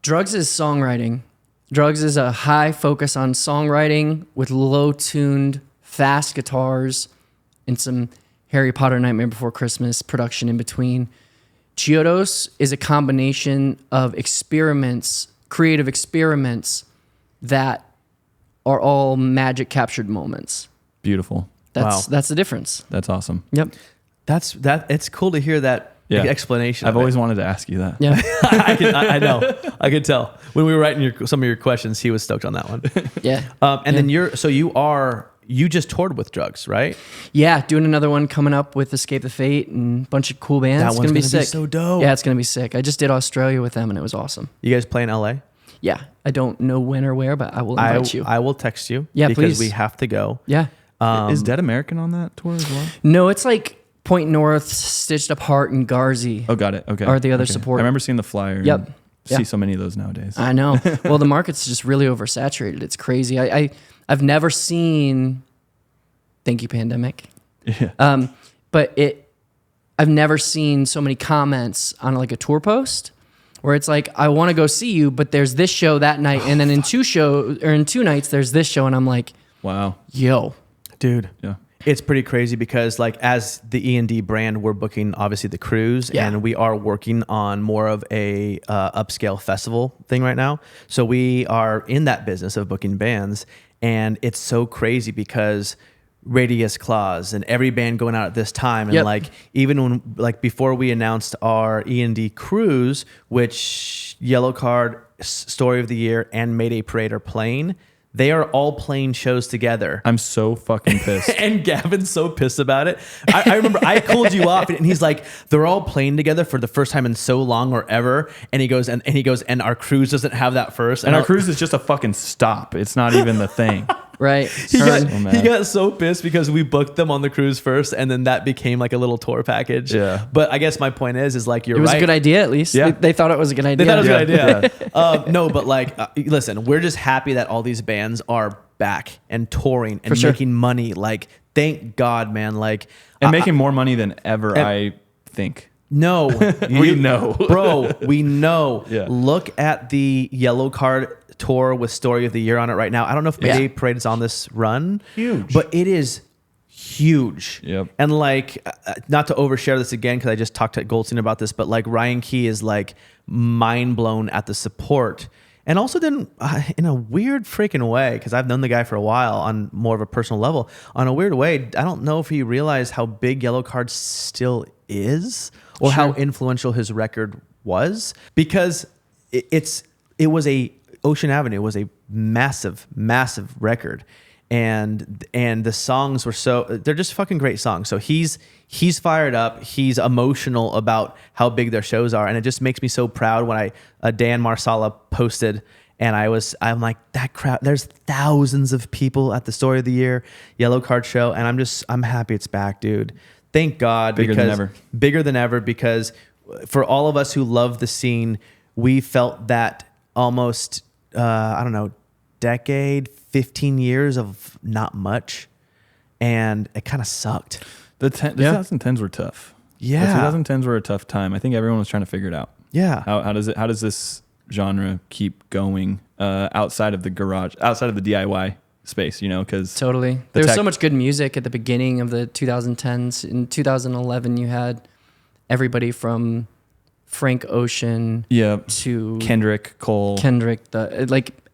Drugs is songwriting. Drugs is a high focus on songwriting with low-tuned, fast guitars and some Harry Potter Nightmare Before Christmas production in between. Chiodos is a combination of creative experiments that are all magic captured moments. Beautiful. That's the difference. That's awesome. Yep. It's cool to hear that explanation. I've always wanted to ask you that. Yeah. I know. I could tell when we were writing some of your questions. He was stoked on that one. Yeah. Then you just toured with Drugs, right? Yeah, doing another one coming up with Escape the Fate and a bunch of cool bands. That It's one's gonna be gonna be sick. so dope. Yeah, it's gonna be sick. I just did Australia with them and it was awesome. You guys play in LA? Yeah, I don't know when or where, but I will invite you. I will text you. Yeah, because please. we have to go. Yeah. Is Dead American on that tour as well? No, it's like Point North, Stitched Up Heart, and Garzi. Oh, got it. Okay. Are the other support. I remember seeing the flyer. Yep. and Yeah. See so many of those nowadays. I know. Well, the market's just really oversaturated. It's crazy. I've never seen. Thank you, pandemic. Yeah. But I've never seen so many comments on like a tour post where it's like, I want to go see you, but there's this show that night, and then in 2 nights there's this show, and I'm like, Wow. yo, Dude. Yeah. It's pretty crazy because like as the E.N.D brand, we're booking obviously the cruise, Yeah. and we are working on more of a upscale festival thing right now. So we are in that business of booking bands, and it's so crazy because Radius Clause and every band going out at this time, and Yep. like even when like before we announced our E.N.D cruise, which Yellow Card, Story of the Year, and Mayday Parade are playing. They are all playing shows together. I'm so fucking pissed. And Gavin's so pissed about it. I remember I cooled you off, and he's like, they're all playing together for the first time in so long or ever. And he goes, and our cruise doesn't have that first. And our cruise is just a fucking stop. It's not even the thing. right? He got so pissed because we booked them on the cruise first, and then that became like a little tour package. Yeah. But I guess my point is like you're It was right. a good idea, at least. Yeah. They thought it was a good idea. They thought it was a good Yeah. idea. No, but like, listen, we're just happy that all these bands are back and touring and For sure. making money. Like, thank God, man. Like, And making more money than ever, I think. no, We know. bro. We know. Yeah. Look at the Yellow Card tour with Story of the Year on it right now. I don't know if Mayday Parade is on this run. Huge. But it is huge. Yep. And like, not to overshare this again, because I just talked to Goldstein about this, but like Ryan Key is like mind blown at the support. And also then in a weird freaking way, because I've known the guy for a while on more of a personal level, on a weird way, I don't know if he realized how big Yellow Card still is or how influential his record was, because it was a Ocean Avenue was a massive, massive record. And the songs were they're just fucking great songs. So he's fired up. He's emotional about how big their shows are. And it just makes me so proud when Dan Marsala posted, and I'm like, that crowd, there's thousands of people at the Story of the Year Yellow Card show. And I'm happy it's back, dude. Thank God. Bigger than ever, because for all of us who love the scene, we felt that almost, I don't know, decade, 15 years of not much, and it kind of sucked. The 2010s were tough. Yeah. The 2010s were a tough time. I think everyone was trying to figure it out. Yeah. How does this genre keep going outside of the garage, outside of the DIY space, you know, because Totally. There was so much good music at the beginning of the 2010s. In 2011, you had everybody from Frank Ocean to Kendrick, Cole.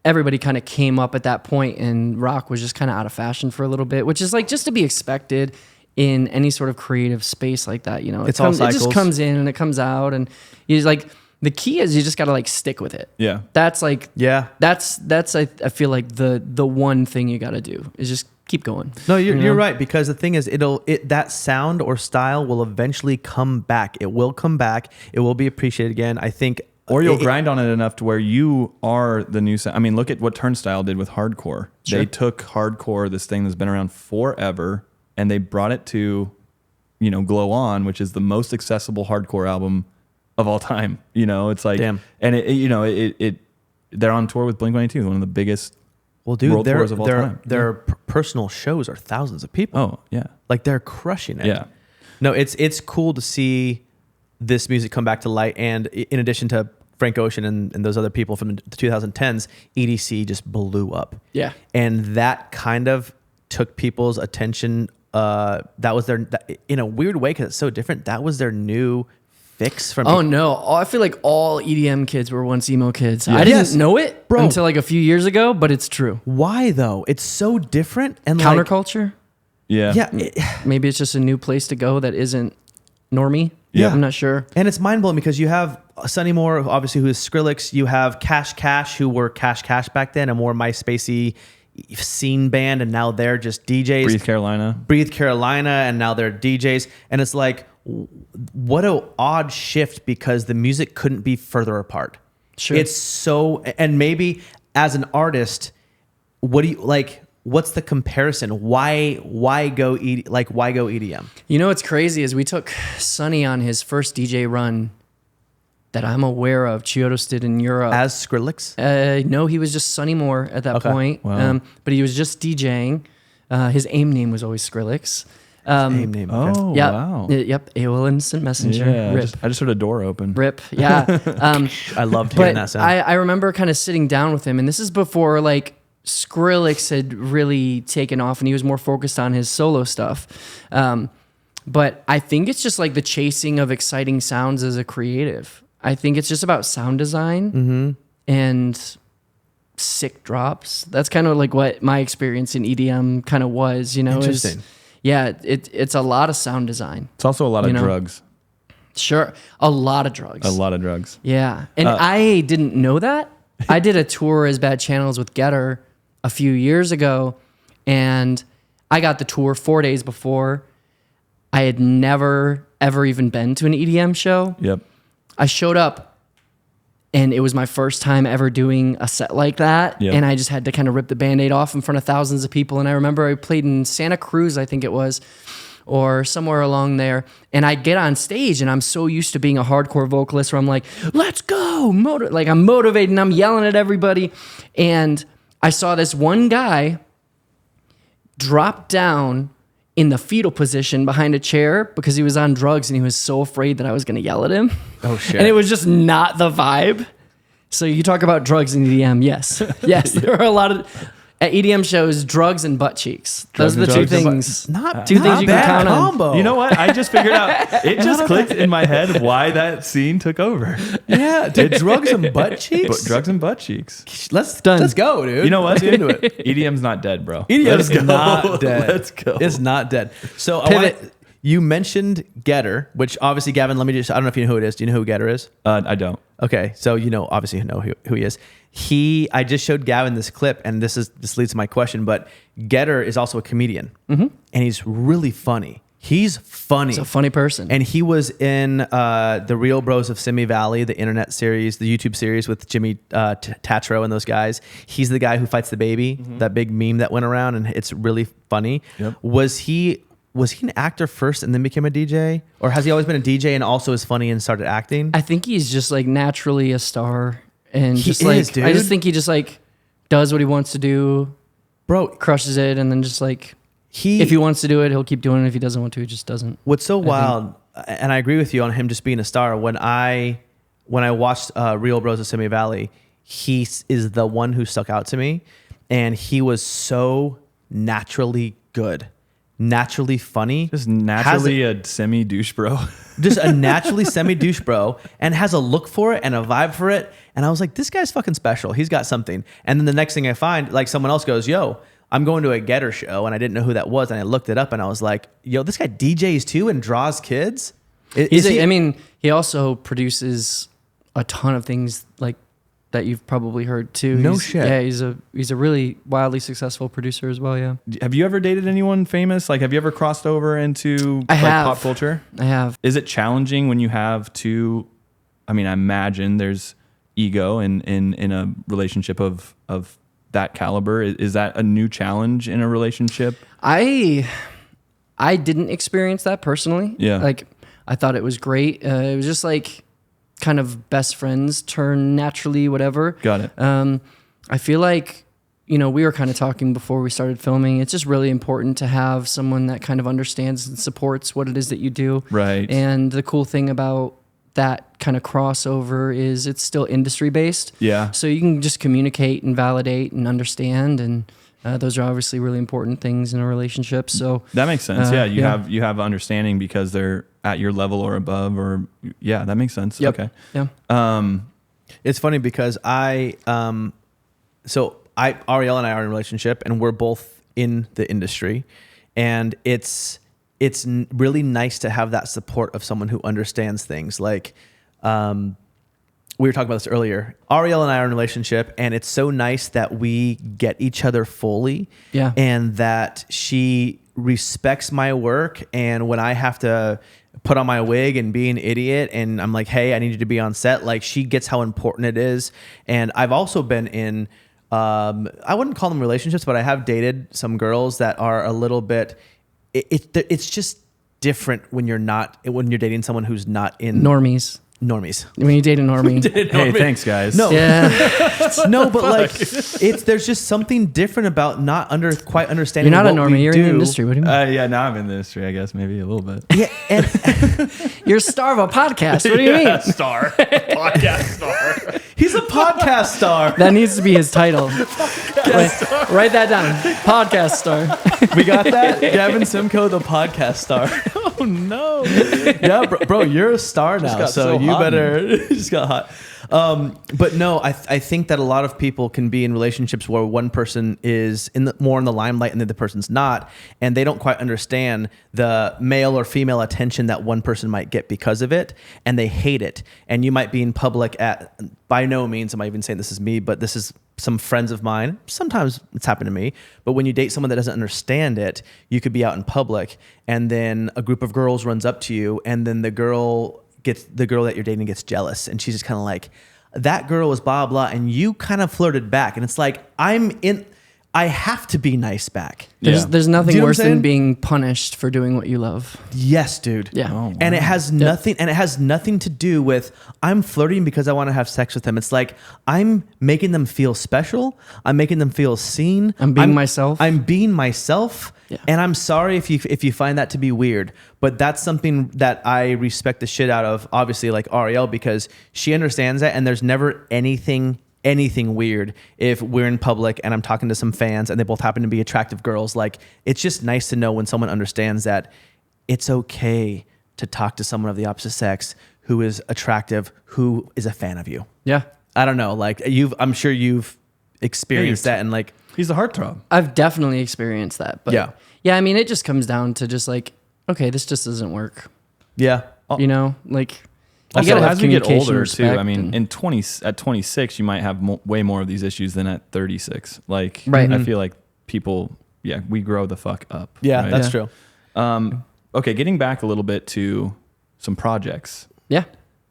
Everybody kind of came up at that point, and rock was just kind of out of fashion for a little bit, which is like just to be expected in any sort of creative space like that. You know, it just comes in and it comes out, and you just like, the key is you just got to like stick with it. Yeah. That's like, yeah, that's I feel like the one thing you got to do is just keep going. No, you're right, because the thing is, that sound or style will eventually come back. It will come back. It will be appreciated again. I think. Or you'll grind on it enough to where you are the new sound. I mean, look at what Turnstile did with hardcore. Sure. They took hardcore, this thing that's been around forever, and they brought it to, Glow On, which is the most accessible hardcore album of all time. It's like, damn. And they're on tour with Blink-182, one of the biggest world tours of all time. Their personal shows are thousands of people. Oh yeah, like they're crushing it. Yeah. No, it's cool to see this music come back to light, and in addition to Frank Ocean and those other people from the 2010s, EDC just blew up. Yeah. And that kind of took people's attention. That was in a weird way, because it's so different. That was their new fix from. Oh no! I feel like all EDM kids were once emo kids. Yeah. I didn't know it, bro, until like a few years ago, but it's true. Why though? It's so different and counterculture. Yeah. Yeah. Maybe it's just a new place to go that isn't normie. Yeah. I'm not sure. And it's mind blowing because you have Sonny Moore, obviously, who is Skrillex. You have Cash, who were Cash back then, a more MySpacey scene band, and now they're just DJs. Breathe Carolina, and now they're DJs. And it's like, what an odd shift because the music couldn't be further apart. Sure. It's so, and maybe as an artist, what do you like? What's the comparison? Why go EDM? You know what's crazy is we took Sonny on his first DJ run that I'm aware of. Chiodos did in Europe As Skrillex? No, he was just Sonny Moore at that point. Wow. But he was just DJing. His AIM name was always Skrillex. Name. Okay. Oh, Yep. wow. Yep. AOL Instant Messenger. Yeah, Rip. I just heard a door open. Rip. Yeah. I loved hearing But that sound. I remember kind of sitting down with him, and this is before like Skrillex had really taken off, and he was more focused on his solo stuff. But I think it's just like the chasing of exciting sounds as a creative. I think it's just about sound design and sick drops. That's kind of like what my experience in EDM kind of was, you know. Interesting. It's a lot of sound design. It's also a lot of drugs. Sure. A lot of drugs. A lot of drugs. Yeah. And I didn't know that. I did a tour as Bad Channels with Getter a few years ago, and I got the tour 4 days before. I had never, ever even been to an EDM show. Yep. I showed up, and it was my first time ever doing a set like that. Yep. And I just had to kind of rip the Band-Aid off in front of thousands of people. And I remember I played in Santa Cruz, I think it was, or somewhere along there. And I get on stage, and I'm so used to being a hardcore vocalist where I'm like, let's go. Like I'm motivating, I'm yelling at everybody. And I saw this one guy drop down in the fetal position behind a chair because he was on drugs, and he was so afraid that I was going to yell at him. Oh, shit. And it was just not the vibe. So you talk about drugs in EDM. Yes. Yes. There are a lot of, at EDM shows, drugs and butt cheeks. Those are the two things. Two things you can count on. You know what? I just figured out. It just clicked in my head why that scene took over. Yeah, dude, drugs and butt cheeks. Drugs and butt cheeks. Let's go, dude. You know what? Let's get into it. EDM's not dead, bro. EDM's not dead. Let's go. It's not dead. So Pivot. you mentioned Getter, which obviously, Gavin, I don't know if you know who it is. Do you know who Getter is? I don't. Okay, so obviously you know who he is. I just showed Gavin this clip, and this leads to my question, but Getter is also a comedian, and he's really funny. He's funny. He's a funny person. And he was in the Real Bros of Simi Valley, the internet series, the YouTube series with Jimmy Tatro and those guys. He's the guy who fights the baby, that big meme that went around, and it's really funny. Yep. Was he an actor first and then became a DJ? Or has he always been a DJ and also is funny and started acting? I think he's just like naturally a star. And He just is, like, dude. I just think he just like does what he wants to do, Bro, crushes it, and then just like, if he wants to do it, he'll keep doing it. If he doesn't want to, he just doesn't. What's so wild, and I agree with you on him just being a star. When I watched Real Bros of Simi Valley, he is the one who stuck out to me, and he was so naturally good, naturally funny, Just naturally a semi douche, bro. just a naturally semi douche bro, and has a look for it and a vibe for it. And I was like, this guy's fucking special. He's got something. And then the next thing I find, like someone else goes, yo, I'm going to a Getter show, and I didn't know who that was, and I looked it up, and I was like, yo, this guy DJs too and draws kids. He also produces a ton of things like that you've probably heard too. No shit. Yeah, he's a really wildly successful producer as well. Yeah, Have you ever dated anyone famous? Like, have you ever crossed over into pop culture? I have. Is it challenging when you have two? I mean, I imagine there's ego in a relationship of that caliber. Is that a new challenge in a relationship? I didn't experience that personally. Yeah. Like I thought it was great. It was just like kind of best friends turn naturally, whatever. Got it. I feel like, we were kind of talking before we started filming. It's just really important to have someone that kind of understands and supports what it is that you do. Right. And the cool thing about that kind of crossover is it's still industry based. Yeah. So you can just communicate and validate and understand, and those are obviously really important things in a relationship. So That makes sense. You have understanding because they're at your level or above, or that makes sense. Yep. Okay. Yeah. It's funny because Ariel and I are in a relationship, and we're both in the industry, and it's it's really nice to have that support of someone who understands things. Like, we were talking about this earlier. Ariel and I are in a relationship, and it's so nice that we get each other fully. Yeah. And that she respects my work. And when I have to put on my wig and be an idiot, and I'm like, hey, I need you to be on set, like, she gets how important it is. And I've also been in, I wouldn't call them relationships, but I have dated some girls that are a little bit, it's just different when you're dating someone who's not in Normies. When you date a normie. Hey, thanks, guys. No, Yeah. no, but like, there's just something different about not quite understanding. You're not a what normie. we You're do. in the industry. What do you mean? Yeah, now I'm in the industry, I guess, maybe a little bit. Yeah, and You're a star of a podcast. What do you mean? Star. Podcast star. he's a podcast star. That needs to be his title. Write that down. Podcast star. We got that, Gavin Simcoe, the podcast star. Oh, no. Yeah, bro, you're a star now, got so so you hot. better. Just got hot. But no, I think that a lot of people can be in relationships where one person is more in the limelight and the other person's not, and they don't quite understand the male or female attention that one person might get because of it, and they hate it. And you might be in public by no means am I even saying this is me, but this is some friends of mine. Sometimes it's happened to me, but when you date someone that doesn't understand it, you could be out in public, and then a group of girls runs up to you, and then the girl that you're dating gets jealous, and she's just kind of like, that girl is blah blah, and you kind of flirted back, and it's like, I have to be nice back. There's nothing Do you know what worse I'm than saying? being punished for doing what you love. Yes, dude. Yeah. Oh, wow. And it has nothing to do with I'm flirting because I want to have sex with them. It's like I'm making them feel special. I'm making them feel seen. I'm being myself. I'm being myself. Yeah. And I'm sorry if you find that to be weird, but that's something that I respect the shit out of, obviously, like Ariel, because she understands that, and there's never anything weird if we're in public and I'm talking to some fans and they both happen to be attractive girls. Like, it's just nice to know when someone understands that it's okay to talk to someone of the opposite sex who is attractive, who is a fan of you. Yeah. I don't know, like I'm sure you've experienced that, and like, He's a heartthrob. I've definitely experienced that. But Yeah. I mean, it just comes down to just like, okay, this just doesn't work. yeah. You know, like, you Also, gotta have as we get communication, older too, respect, I mean, and- at 26, you might have way more of these issues than at 36. Like, Right. I feel like people, we grow the fuck up. Yeah, right? that's true. Okay, getting back a little bit to some projects. yeah.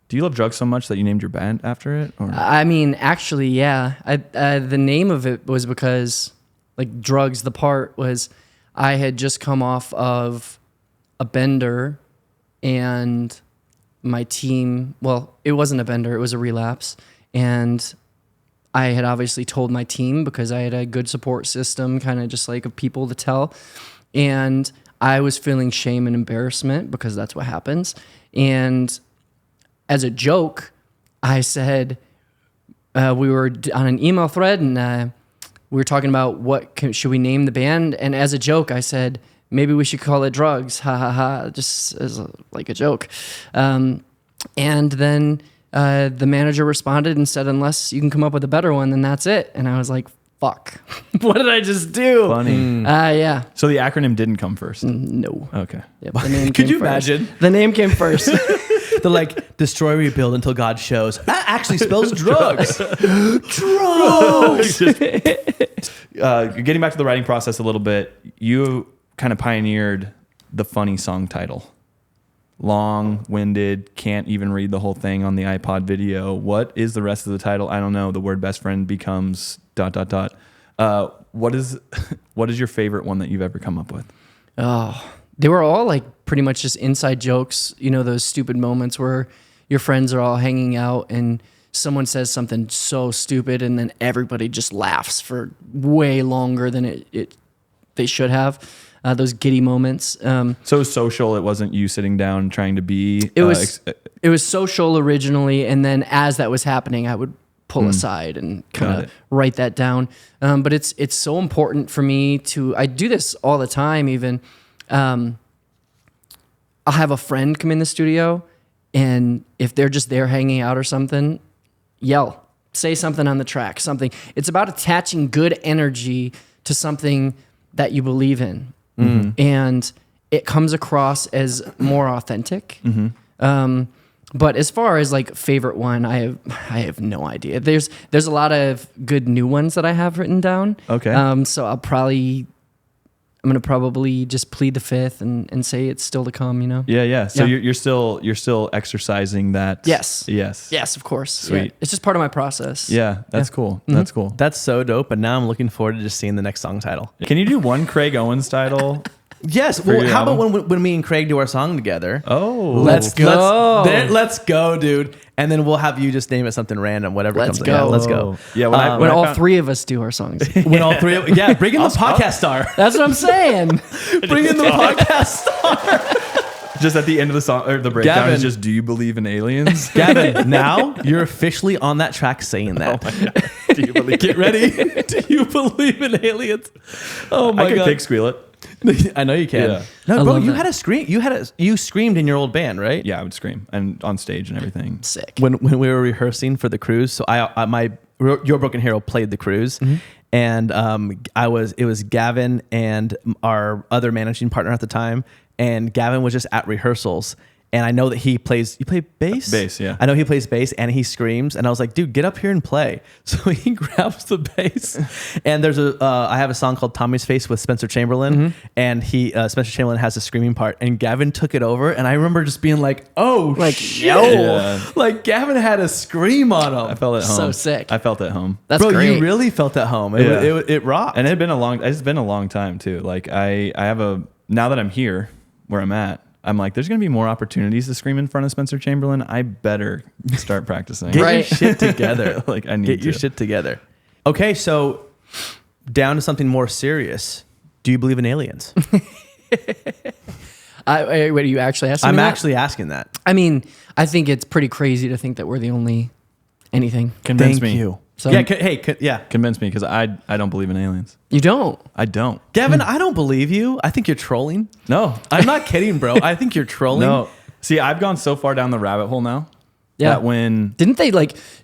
Do you love drugs so much that you named your band after it? Or? I mean, actually, yeah. The name of it was because, like, drugs, the part was I had just come off of a bender, and my team, well, it wasn't a bender, it was a relapse. And I had obviously told my team because I had a good support system, kind of just like of people to tell. And I was feeling shame and embarrassment because that's what happens. And as a joke, I said, we were on an email thread, and we were talking about should we name the band? And as a joke, I said, maybe we should call it Drugs. Ha ha ha. Just as like a joke. And then the manager responded and said, unless you can come up with a better one, then that's it. And I was like, fuck. What did I just do? Funny. Yeah. So the acronym didn't come first. No. Okay. Yep, the name Could came you first. imagine? The name came first. The like destroy, rebuild until God shows. That actually spells drugs. Getting back to the writing process a little bit, you kind of pioneered the funny song title. Long-winded, can't even read the whole thing on the iPod video. What is the rest of the title? I don't know. The word best friend becomes ... What is your favorite one that you've ever come up with? Oh, they were all like pretty much just inside jokes. You know, those stupid moments where your friends are all hanging out and someone says something so stupid and then everybody just laughs for way longer than they should have. Those giddy moments. So social, it wasn't you sitting down trying to be... It was social originally, and then as that was happening, I would pull aside and Got kind it. of write that down. But it's so important for me I do this all the time even. I'll have a friend come in the studio, and if they're just there hanging out or something, yell, say something on the track, something. It's about attaching good energy to something that you believe in. Mm-hmm. And it comes across as more authentic. But as far as like favorite one, I have no idea. There's a lot of good new ones that I have written down. Okay. So I'm gonna probably just plead the fifth and say it's still to come. You know. Yeah. So Yeah. you're still exercising that. Yes. Yes, of course. Sweet. Yeah. It's just part of my process. Yeah, that's cool. That's cool. That's so dope. And now I'm looking forward to just seeing the next song title. Can you do one Craig Owens title? Yes. Well, how about when me and Craig do our song together? Oh, Let's go. Let's go, dude. And then we'll have you just name it something random, whatever Let's comes. go. Yeah, let's go. Yeah, When all three of us do our songs. When all three of bring in the podcast star. That's what I'm saying. Bring in the podcast star. just at the end of the song or the breakdown Gavin. is just, do you believe in aliens? Gavin, now you're officially on that track saying that. Oh my God. Do you believe? Get ready. Do you believe in aliens? Oh my I can God. pig squeal it. I know you can. Yeah. No, I bro, love you that. had a scream. You screamed in your old band, right? Yeah, I would scream and on stage and everything. Sick. When we were rehearsing for the cruise, so Your Broken Hero played the cruise, and it was Gavin and our other managing partner at the time, and Gavin was just at rehearsals. And I know that you play bass? Bass, yeah. I know he plays bass and he screams. And I was like, dude, get up here and play. So he grabs the bass. And I have a song called Tommy's Face with Spencer Chamberlain. And Spencer Chamberlain has a screaming part. And Gavin took it over. And I remember just being like, oh, Like, shit. yo. Yeah. Like Gavin had a scream on him. I felt at home. So sick. I felt at home. That's Bro, great. you really felt at home. Yeah. It rocked. And it's been a long time too. Like I have now that I'm here where I'm at, I'm like, there's going to be more opportunities to scream in front of Spencer Chamberlain. I better start practicing. Get your Right. shit together. Like I need Get your to. shit together. Okay, so down to something more serious. Do you believe in aliens? Wait, are you actually asking I'm me that? actually asking that. I mean, I think it's pretty crazy to think that we're the only anything. Convince Thank me. you. So- Yeah. Convince me because I don't believe in aliens. You don't? I don't. Gavin, I don't believe you. I think you're trolling. No. I'm not kidding, bro. I think you're trolling. No. See, I've gone so far down the rabbit hole now. Yeah. That when Didn't they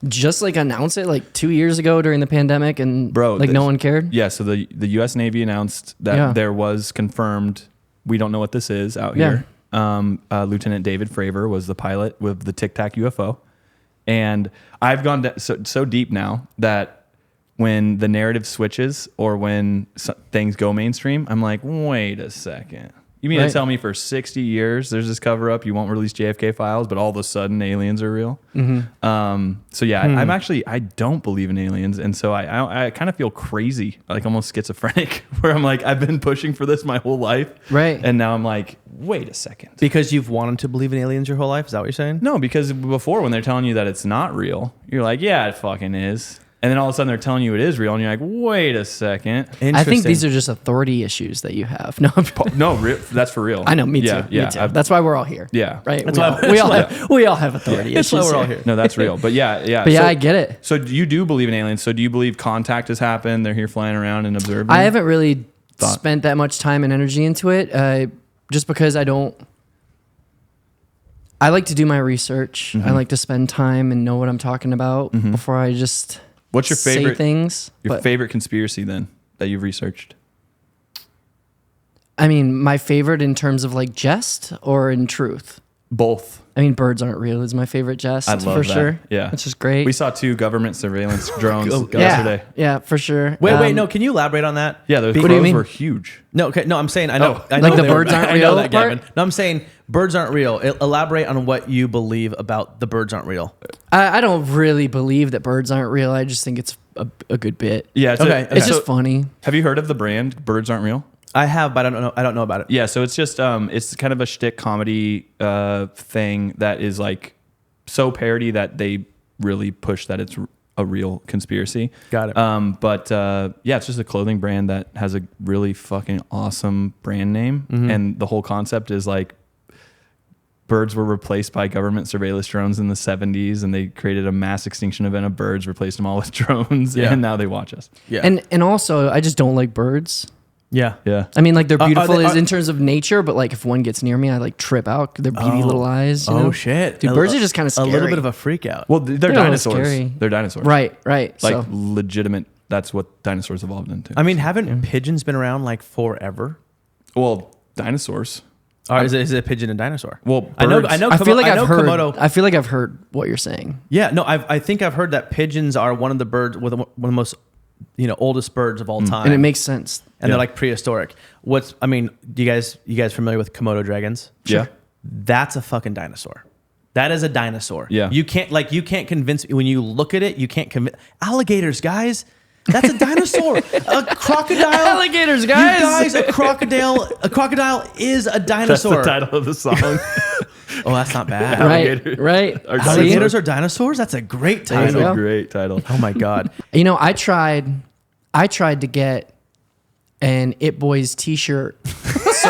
just announce it 2 years ago during the pandemic and no one cared? Yeah, so the U.S. Navy announced that there was confirmed. We don't know what this is out here. Lieutenant David Fravor was the pilot with the Tic Tac UFO, and I've gone so deep now that when the narrative switches or when things go mainstream, I'm like, wait a second. You mean to tell me for 60 years there's this cover up, you won't release JFK files, but all of a sudden aliens are real? So yeah, I don't believe in aliens, and so I kind of feel crazy, like almost schizophrenic, where I'm like, I've been pushing for this my whole life, Right. And now I'm like, wait a second. Because you've wanted to believe in aliens your whole life? Is that what you're saying? No, because before when they're telling you that it's not real, you're like, yeah, it fucking is. And then all of a sudden they're telling you it is real, and you're like, wait a second. I think these are just authority issues that you have. No, No, that's for real. I know, me Yeah, too. yeah, Me too. That's why we're all here. Yeah. Right? That's We all have authority That's issues. why we're all here. No, that's real. But yeah. But yeah, I get it. So you do believe in aliens. So do you believe contact has happened? They're here flying around and observing? I haven't really spent that much time and energy into it, just because I like to do my research. I like to spend time and know what I'm talking about before I just What's your favorite say things. Your favorite conspiracy then that you've researched? I mean, my favorite in terms of jest or in truth. Both. I mean, birds aren't real is my favorite jest I love for that. sure. Yeah. Which is great. We saw 2 government surveillance drones Oh, God. yesterday. Yeah, for sure. Wait, no. Can you elaborate on that? Yeah, those What do you crows mean? were huge. No, okay. No, I'm saying I know. Oh. I Like know the they were- birds aren't I know real that, Gavin. part? No, I'm saying birds aren't real. Elaborate on what you believe about the birds aren't real. I don't really believe that birds aren't real. I just think it's a good bit. Yeah. It's Okay. It's just funny. Have you heard of the brand Birds Aren't Real? I have, but I don't know about it. Yeah, so it's just it's kind of a shtick comedy thing that is like so parody that they really push that it's a real conspiracy. Got it. But yeah, it's just a clothing brand that has a really fucking awesome brand name, and the whole concept is like birds were replaced by government surveillance drones in the 70s, and they created a mass extinction event of birds, replaced them all with drones, Yeah. and now they watch us. Yeah. And also, I just don't like birds. yeah. Yeah. I mean, they're beautiful are- in terms of nature, but if one gets near me, I trip out. Their beady little eyes. You know? Shit. Dude, birds are just kind of scary. A little bit of a freak out. Well, they're They're a little dinosaurs. scary. They're dinosaurs. Right. Like So legitimate. That's what dinosaurs evolved into. I mean, haven't pigeons been around like forever? Well, dinosaurs. Or is it a pigeon and dinosaur? Well, I know. birds- I know. I feel like I know I've heard. Komodo. I feel like I've heard what you're saying. Yeah, no, I think I've heard that pigeons are one of the birds with one of the most, oldest birds of all time, And it makes sense. and they're like prehistoric. Do you guys familiar with Komodo dragons? Yeah. That's a fucking dinosaur. That is a dinosaur. Yeah. You can't convince me when you look at it. You can't convince alligators, guys. That's a dinosaur. A crocodile. Alligators, You guys. guys, a crocodile is a That's dinosaur. the title of the song. Oh, that's not bad. Alligator. Right. Are See? Alligators are dinosaurs? That's a great There you That's title. a go. great title. Oh my God. I tried to get an It Boys t-shirt so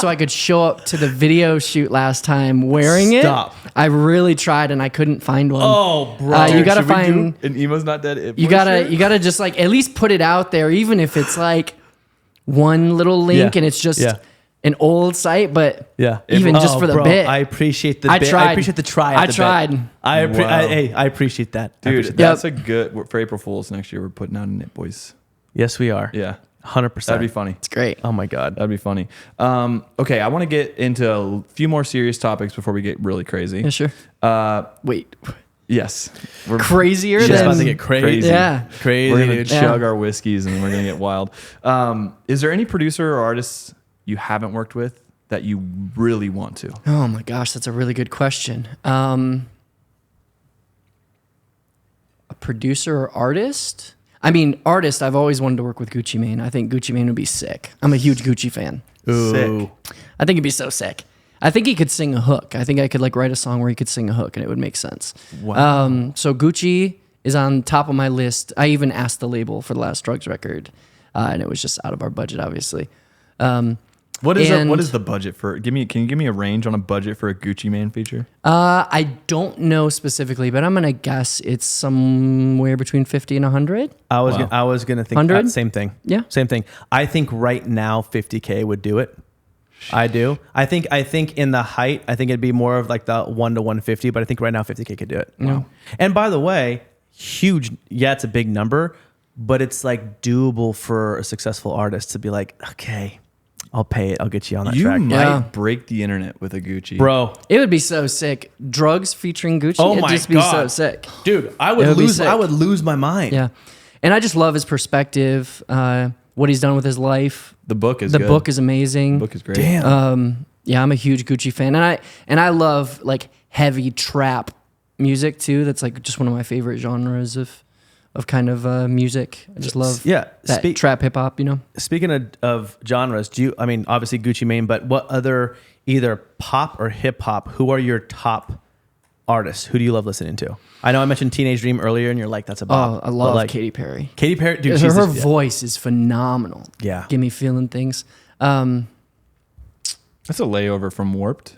I could show up to the video shoot last time wearing it. Stop. I really tried and I couldn't find one. Oh, bro. You gotta Should we find. do an Emo's Not Dead. It You Boy gotta shirt? you gotta just like at least put it out there, even if it's like one little link Yeah. and it's just Yeah. an old site, but Yeah. even just for the bro, bit. I appreciate the I bit. tried. I appreciate the try. I at the tried. bit. I appreciate that. I Dude, appreciate that. that's a good for April Fools next year. We're putting out an It Boys. Yes, we are. Yeah, 100%. that'd be funny. It's great. Oh my God. That'd be funny. Okay, I want to get into a few more serious topics before we get really crazy. Yeah, sure. Wait, Yes, we're crazier Shit's than about to get crazy. Yeah. Crazy, We're gonna dude. chug our whiskeys and we're gonna get wild. Is there any producer or artists you haven't worked with that you really want to? Oh my gosh, that's a really good question. A producer or artist? I mean, artist, I've always wanted to work with Gucci Mane. I think Gucci Mane would be sick. I'm a huge Gucci fan. Ooh. Sick. I think he'd be so sick. I think he could sing a hook. I think I could like write a song where he could sing a hook and it would make sense. Wow. So Gucci is on top of my list. I even asked the label for the last Drugs record, and it was just out of our budget, obviously. What is and- the budget for? Can you give me a range on a budget for a Gucci Mane feature? I don't know specifically, but I'm gonna guess it's somewhere between 50 and 100. I was Wow. gonna think 100? same thing. Yeah. Same thing. I think right now 50K would do it. I do. I think in the height, I think it'd be more of like the 1 to 150, but I think right now 50K could do it. Wow. And by the way, huge. Yeah, it's a big number, but it's like doable for a successful artist to be like, okay, I'll pay it. I'll get you on that You track. might Yeah. break the internet with a Gucci. Bro, It would be so sick. Drugs featuring Gucci. Oh It'd my just be so God. sick. dude, I It would would be lose. sick. I would lose my mind. Yeah, and I just love his perspective. What he's done with his life. The book is The good. book is amazing. The book is great. Damn. Yeah, I'm a huge Gucci fan, and I love like heavy trap music too. That's like just one of my favorite genres of kind of music. I just love that trap hip hop. Speaking of genres, obviously Gucci Mane, but what other either pop or hip hop? Who are your top artists? Who do you love listening to? I know I mentioned Teenage Dream earlier, and you're like, that's a bop. I love But, Katy Perry. Katy Perry, dude, Her she's voice is phenomenal. Yeah. Give me feeling things. That's a layover from Warped.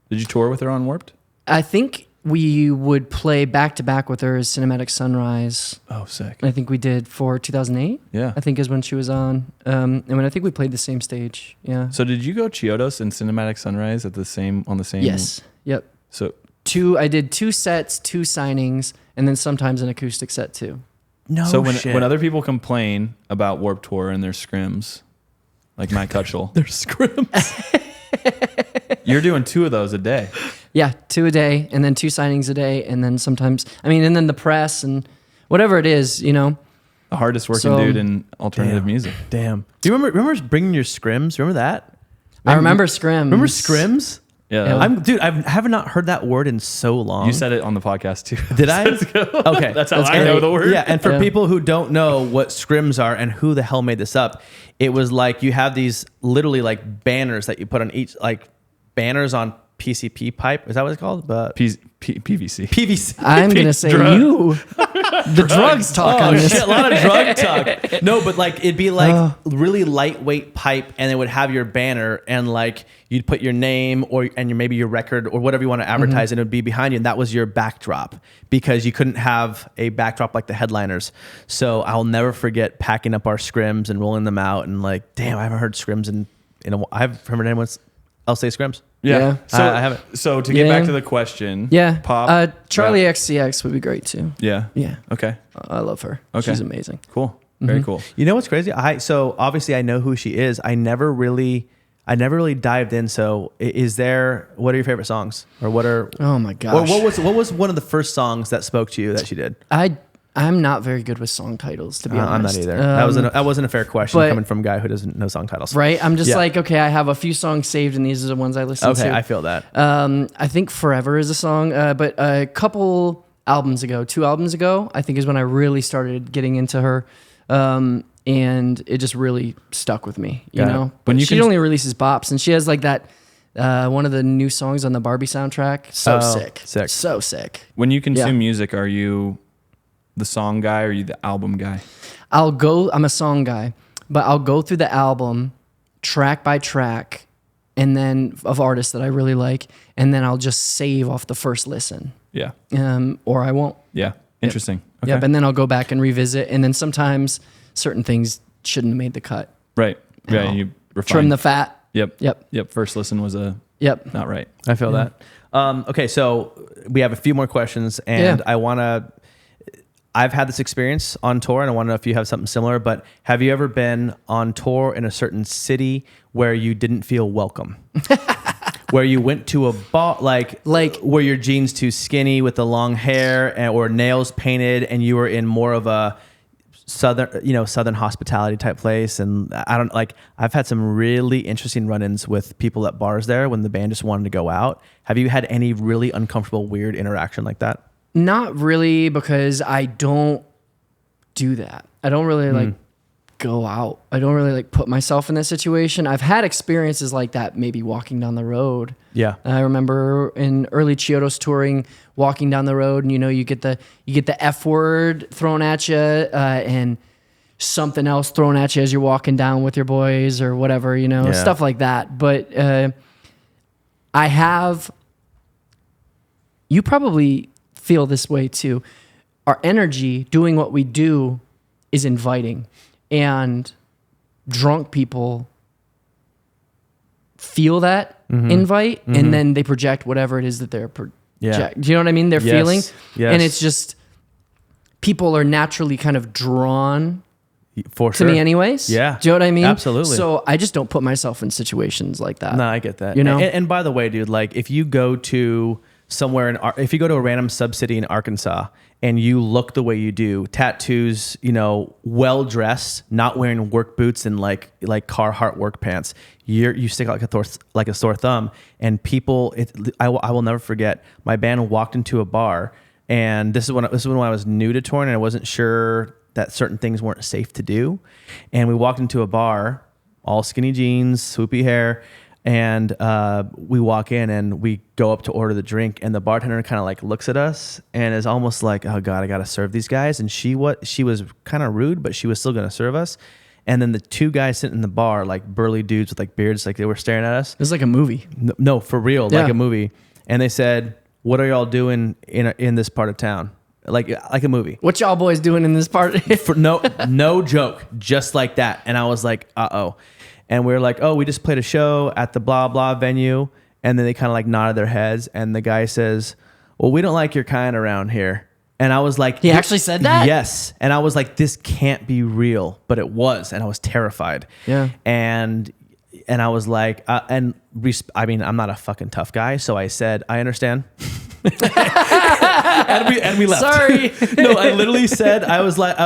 Did you tour with her on Warped? I think we would play back to back with her as Cinematic Sunrise. Oh, sick. I think we did for 2008. Yeah. I think is when she was on. And when I think we played the same stage. Yeah. So did you go Chiodos and Cinematic Sunrise on the same? Yes. Yep. So I did 2 sets, 2 signings, and then sometimes an acoustic set too. No shit. when other people complain about Warped Tour and their scrims, like Matt Cutchell, They're scrims. you're doing 2 of those a day. Yeah, 2 a day, and then 2 signings a day, and then sometimes and then the press and whatever it is, The hardest working So- dude in alternative music. Damn. Do you remember bringing your scrims? Remember that? I remember scrims. Remember scrims? Yeah. I have not heard that word in so long. You said it on the podcast too. Did I? Okay. That's how That's I know great. the word. Yeah, and for Yeah. people who don't know what scrims are and who the hell made this up, it was like you have these literally like banners that you put on each, like banners on PCP pipe. Is that what it's called? But PVC. PVC. I'm gonna say you. The drugs talk on this. Shit, a lot of drug talk. No, but like it'd be like really lightweight pipe, and it would have your banner, and like you'd put your name and maybe your record or whatever you want to advertise, and it would be behind you, and that was your backdrop because you couldn't have a backdrop like the headliners. So I'll never forget packing up our scrims and rolling them out, and like, damn, I haven't heard scrims in a while. I haven't heard anyone else say scrims. Yeah. Yeah. So I haven't. So to get Yeah. back to the question. Yeah. Pop. Charlie rap. XCX would be great too. Yeah. Yeah. Okay. I love her. Okay. She's amazing. Cool. Very cool. You know what's crazy? So obviously I know who she is. I never really I never really dived in. So what are your favorite songs, or what are? Oh my gosh! Or what was one of the first songs that spoke to you that she did? I'm not very good with song titles, to be honest. I'm not either. That wasn't a fair question coming from a guy who doesn't know song titles. Right? I'm just like, okay, I have a few songs saved, and these are the ones I listen to. Okay, I feel that. I think Forever is a song, but a couple albums ago, 2 albums ago, I think is when I really started getting into her, and it just really stuck with me, you know? But she only releases bops, and she has like that, one of the new songs on the Barbie soundtrack. Sick. So sick. When you consume music, are you the song guy or are you the album guy? I'm a song guy, but I'll go through the album track by track, and then of artists that I really like, and then I'll just save off the first listen. Yeah. Or I won't. Yeah. Interesting. Yep. Okay. Yep. And then I'll go back and revisit, and then sometimes certain things shouldn't have made the cut. Right. Yeah. You trim the fat. Yep. First listen was not right. I feel that. Okay, so we have a few more questions, and I've had this experience on tour, and I want to know if you have something similar, but have you ever been on tour in a certain city where you didn't feel welcome? Where you went to a bar, like where your jeans too skinny with the long hair or nails painted, and you were in more of a southern hospitality type place. And I've had some really interesting run-ins with people at bars there when the band just wanted to go out. Have you had any really uncomfortable, weird interaction like that? Not really, because I don't do that. I don't really go out. I don't really put myself in that situation. I've had experiences like that, maybe walking down the road. Yeah. I remember in early Chiodos touring, walking down the road, and you get the F word thrown at you, and something else thrown at you as you're walking down with your boys or whatever, stuff like that. But you probably feel this way too. Our energy doing what we do is inviting, and drunk people feel that invite, and then they project whatever it is that they're Do you know what I mean? They're feeling. Yes. And it's just, people are naturally kind of drawn to me anyways. Yeah. Do you know what I mean? Absolutely. So I just don't put myself in situations like that. No, I get that. And by the way, dude, if you go to somewhere if you go to a random sub-city in Arkansas and you look the way you do, tattoos, well dressed, not wearing work boots and like Carhartt work pants, you stick out like a sore thumb. And people, I will never forget. My band walked into a bar, and this is when I was new to touring, and I wasn't sure that certain things weren't safe to do. And we walked into a bar, all skinny jeans, swoopy hair. And we walk in and we go up to order the drink, and the bartender kind of looks at us and is almost like, "Oh God, I got to serve these guys." And she was kind of rude, but she was still going to serve us. And then the 2 guys sitting in the bar, burly dudes with beards, they were staring at us. It was like a movie. No, for real, like a movie. And they said, "What are y'all doing in this part of town?" Like a movie. What y'all boys doing in this part? No joke, just like that. And I was like, uh-oh. And we were like, "Oh, we just played a show at the blah, blah venue." And then they kind of nodded their heads. And the guy says, "Well, we don't like your kind around here." And I was like... He actually said that? Yes. And I was like, this can't be real. But it was. And I was terrified. Yeah. And I was like... I'm not a fucking tough guy. So I said, "I understand." and we left. Sorry. No, I literally said, I was like,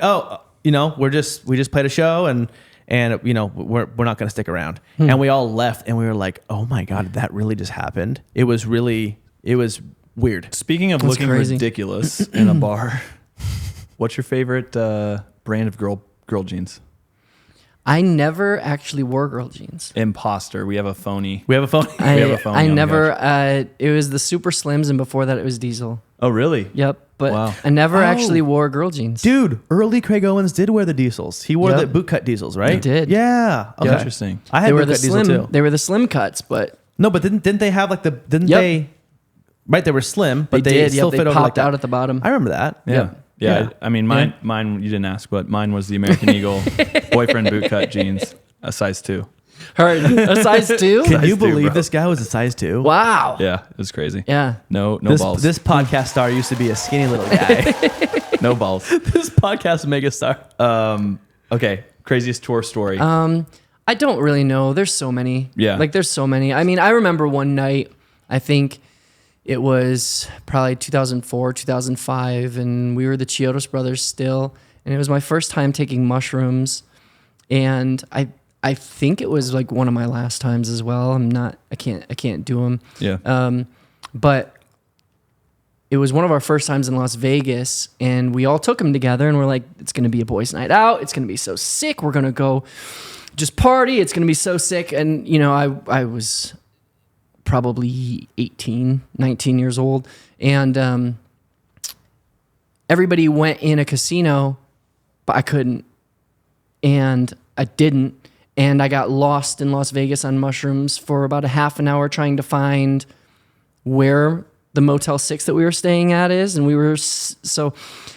"Oh, we just played a show and we're not going to stick around." And we all left, and we were like, "Oh my God, that really just happened." It was weird. Speaking of looking ridiculous in a bar, what's your favorite brand of girl jeans? I never actually wore girl jeans. Imposter. We have a phony. I never. It was the Super Slims, and before that, it was Diesel. Oh, really? Yep. But wow. I never actually wore girl jeans. Dude, early Craig Owens did wear the Diesels. He wore the bootcut Diesels, right? He did. Yeah. Okay. Interesting. I had bootcut Diesel too. They were the slim cuts, but no, but didn't they have they? Right, they were slim, but they still fit over popped out at the bottom. I remember that. Yeah. Yeah. I mean, mine. You didn't ask, but mine was the American Eagle boyfriend bootcut jeans, a size 2. Heard a size 2? Can you believe this guy was a size 2? Wow. Yeah, it was crazy. Yeah. No balls. This podcast star used to be a skinny little guy. No balls. This podcast megastar. Okay. Craziest tour story. I don't really know. There's so many. Yeah. Like there's so many. I mean, I remember one night, I think it was probably 2004, 2005, and we were the Chiodos brothers still. And it was my first time taking mushrooms. And I think it was like one of my last times as well. I can't do them. Yeah. But it was one of our first times in Las Vegas, and we all took them together, and we're like, it's going to be a boys' night out. It's going to be so sick. We're going to go just party. It's going to be so sick. And, you know, I was probably 18, 19 years old. And everybody went in a casino, but I couldn't. And I didn't. And I got lost in Las Vegas on mushrooms for about a half an hour trying to find where the Motel 6 that we were staying at is. And we were, so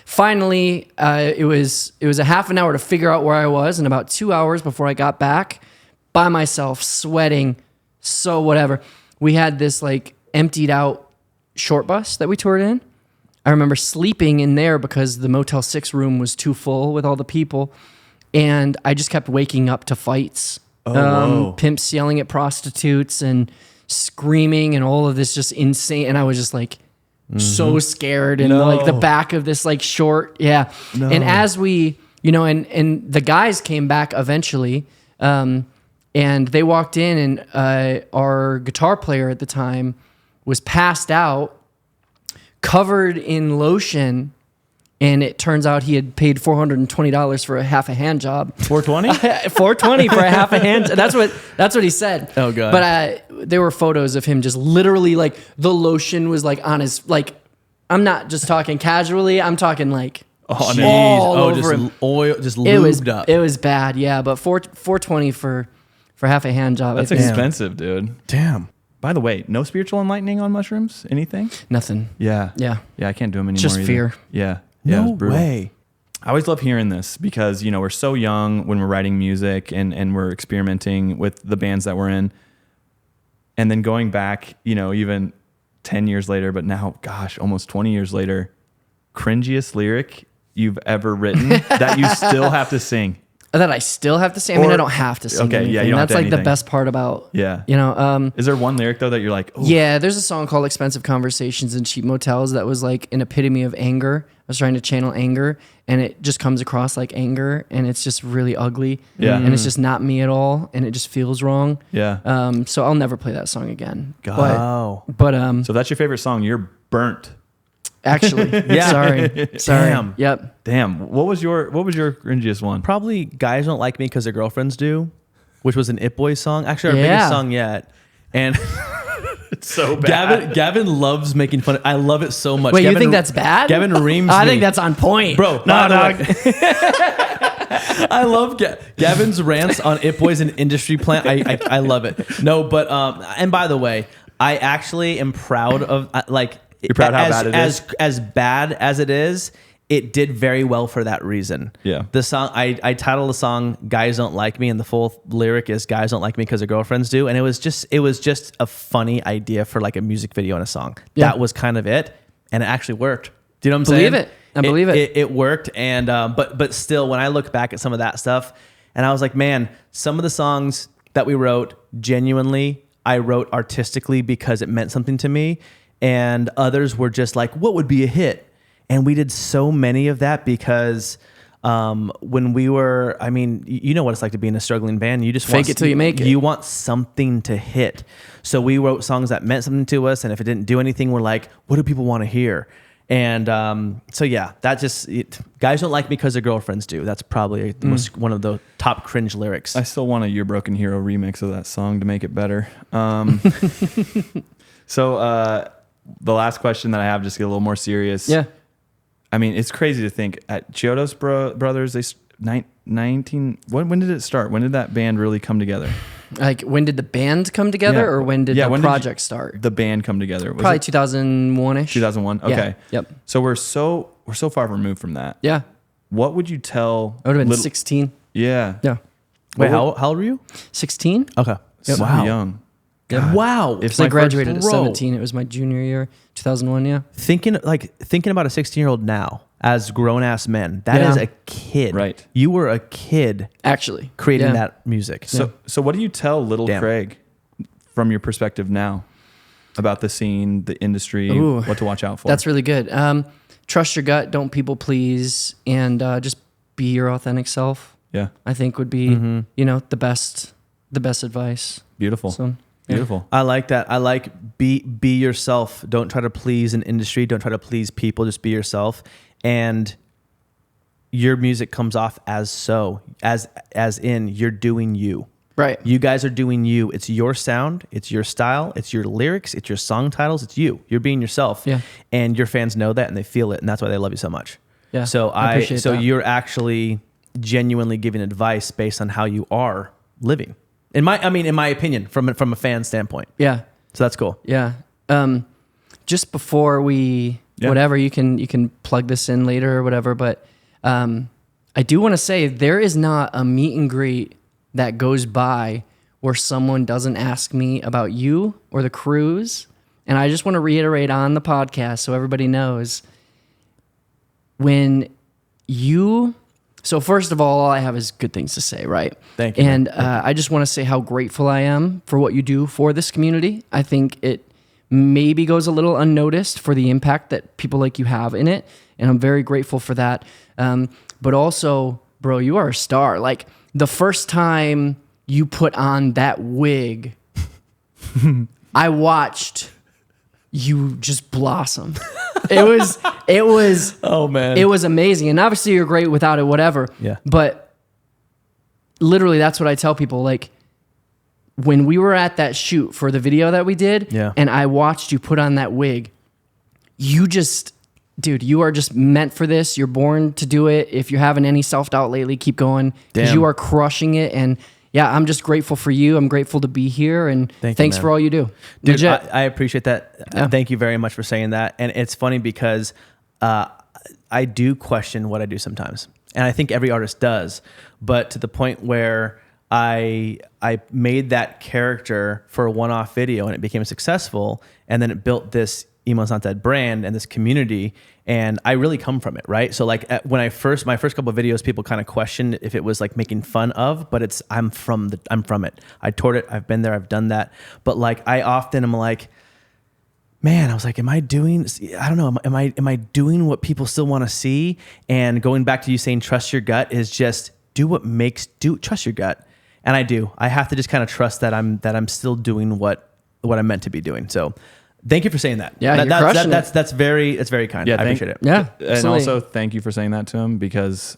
finally, it was a half an hour to figure out where I was. And about 2 hours before I got back by myself, sweating, so whatever. We had this like emptied out short bus that we toured in. I remember sleeping in there because the Motel 6 room was too full with all the people. And I just kept waking up to fights. Pimps yelling at prostitutes and screaming and all of this just insane. And I was just like so scared in like the back of this like short. Yeah. No. And as we, you know, and the guys came back eventually, and they walked in, and our guitar player at the time was passed out, covered in lotion. And it turns out he had paid $420 for a half a hand job. $420? $420 for a half a hand. That's what he said. Oh god. But there were photos of him just literally like the lotion was like on his, like, I'm not just talking casually. I'm talking like all over just him. Oil, just lubed up. It was bad. Yeah. But $420 for half a hand job. That's expensive, dude. Damn. By the way, no spiritual enlightening on mushrooms? Anything? Nothing. Yeah. Yeah. Yeah, I can't do them anymore Just either. fear. Yeah. Yeah, No way. I always love hearing this because, you know, we're so young when we're writing music and we're experimenting with the bands that we're in. And then going back, you know, even 10 years later, but now, gosh, almost 20 years later, cringiest lyric you've ever written that you still have to sing. That I still have to sing. I mean, I don't have to sing anything. Yeah, you don't That's have to like anything. the best part about, Yeah. you know. Is there one lyric though that you're like, oh, yeah, there's a song called Expensive Conversations in Cheap Motels that was like an epitome of anger. I was trying to channel anger, and it just comes across like anger, and it's just really ugly. Yeah. And it's just not me at all, and it just feels wrong. yeah. So I'll never play that song again. Wow. But So that's your favorite song. You're burnt. actually, Yeah. sorry. Damn. Yep. Damn. What was your cringiest one? Probably Guys Don't Like Me Because Their Girlfriends Do, which was an It Boy song. Actually, our Yeah. biggest song yet. And It's so bad. Gavin loves making fun of, I love it so much. Wait, Gavin, you think that's bad? Gavin reams I me. think that's on point. Bro, No, dog. I love Gavin's rants on It Boys and Industry Plant. I love it. No, but and by the way, I actually am proud of You're proud how bad it is? As bad as it is, it did very well for that reason. Yeah. The song I titled the song "Guys Don't Like Me," and the full lyric is "Guys don't like me because their girlfriends do," and it was just a funny idea for like a music video and a song. Yeah. That was kind of it, and it actually worked. Do you know what I'm saying? Believe it. I believe it. It worked, and but still, when I look back at some of that stuff, and I was like, man, some of the songs that we wrote, genuinely, I wrote artistically because it meant something to me, and others were just like, what would be a hit? And we did so many of that because when we were, I mean, you know what it's like to be in a struggling band. You just Fake it till you make it. You want something to hit. So we wrote songs that meant something to us, and if it didn't do anything, we're like, what do people want to hear? And so yeah, that Guys Don't Like Me Because Their Girlfriends Do. That's probably one of the top cringe lyrics. I still want a Your Broken Hero remix of that song to make it better. So the last question that I have, just to get a little more serious. Yeah. I mean, it's crazy to think at Chiodos Brothers, they 19. When did it start? When did that band really come together? Like, when did the band come together, Yeah. or when did the when project start? The band come together. Was Probably it 2001-ish. 2001. Okay. Yeah. Yep. So we're so far removed from that. Yeah. What would you tell? I would have been 16. Yeah. Yeah. Wait, how old were you? 16? Okay. So young. Yeah. Wow. If I graduated at Bro. 17, it was my junior year, 2001. Yeah. Thinking about a 16-year-old now as grown ass men, that Yeah. is a kid. Right. You were a kid Actually. creating Yeah. that music. So what do you tell little Damn. Craig from your perspective now about the scene, the industry, Ooh, what to watch out for? That's really good. Trust your gut. Don't people please. And just be your authentic self. Yeah. I think would be, the best advice. Beautiful. So, Beautiful. I like that. I like be yourself. Don't try to please an industry. Don't try to please people. Just be yourself. And your music comes off as in you're doing you. Right. You guys are doing you. It's your sound. It's your style. It's your lyrics. It's your song titles. It's you. You're being yourself. Yeah. And your fans know that and they feel it. And that's why they love you so much. Yeah. So I appreciate that. you're actually genuinely giving advice based on how you are living. In my opinion, from a fan standpoint. Yeah. So that's cool. Yeah. Just before we, whatever, you can plug this in later or whatever, but I do want to say there is not a meet and greet that goes by where someone doesn't ask me about you or the cruise. And I just want to reiterate on the podcast so everybody knows so first of all I have is good things to say, right? Thank you. And I just want to say how grateful I am for what you do for this community. I think it maybe goes a little unnoticed for the impact that people like you have in it. And I'm very grateful for that. But also, bro, you are a star. Like the first time you put on that wig, I watched you just blossom. It was Oh man. it was amazing. And obviously you're great without it, whatever. Yeah. But literally that's what I tell people. Like when we were at that shoot for the video that we did, and I watched you put on that wig, dude, you are just meant for this. You're born to do it. If you're having any self-doubt lately, keep going. Because you are crushing it. And yeah, I'm just grateful for you. I'm grateful to be here. And thanks for all you do. Dude, Legit. I appreciate that. Yeah. Thank you very much for saying that. And it's funny because I do question what I do sometimes. And I think every artist does. But to the point where I made that character for a one-off video and it became successful. And then it built this E.N.D. brand and this community, and I really come from it, right? So like when my first couple of videos, people kind of questioned if it was like making fun of, but I'm from it. I toured it. I've been there. I've done that. But like I often am like, man, I was like, am I doing what people still want to see? And going back to you saying trust your gut is just trust your gut, and I do. I have to just kind of trust that I'm still doing what I'm meant to be doing. So. Thank you for saying that. Yeah, that's very kind. Yeah, I appreciate it. Yeah, and absolutely. also thank you for saying that to him because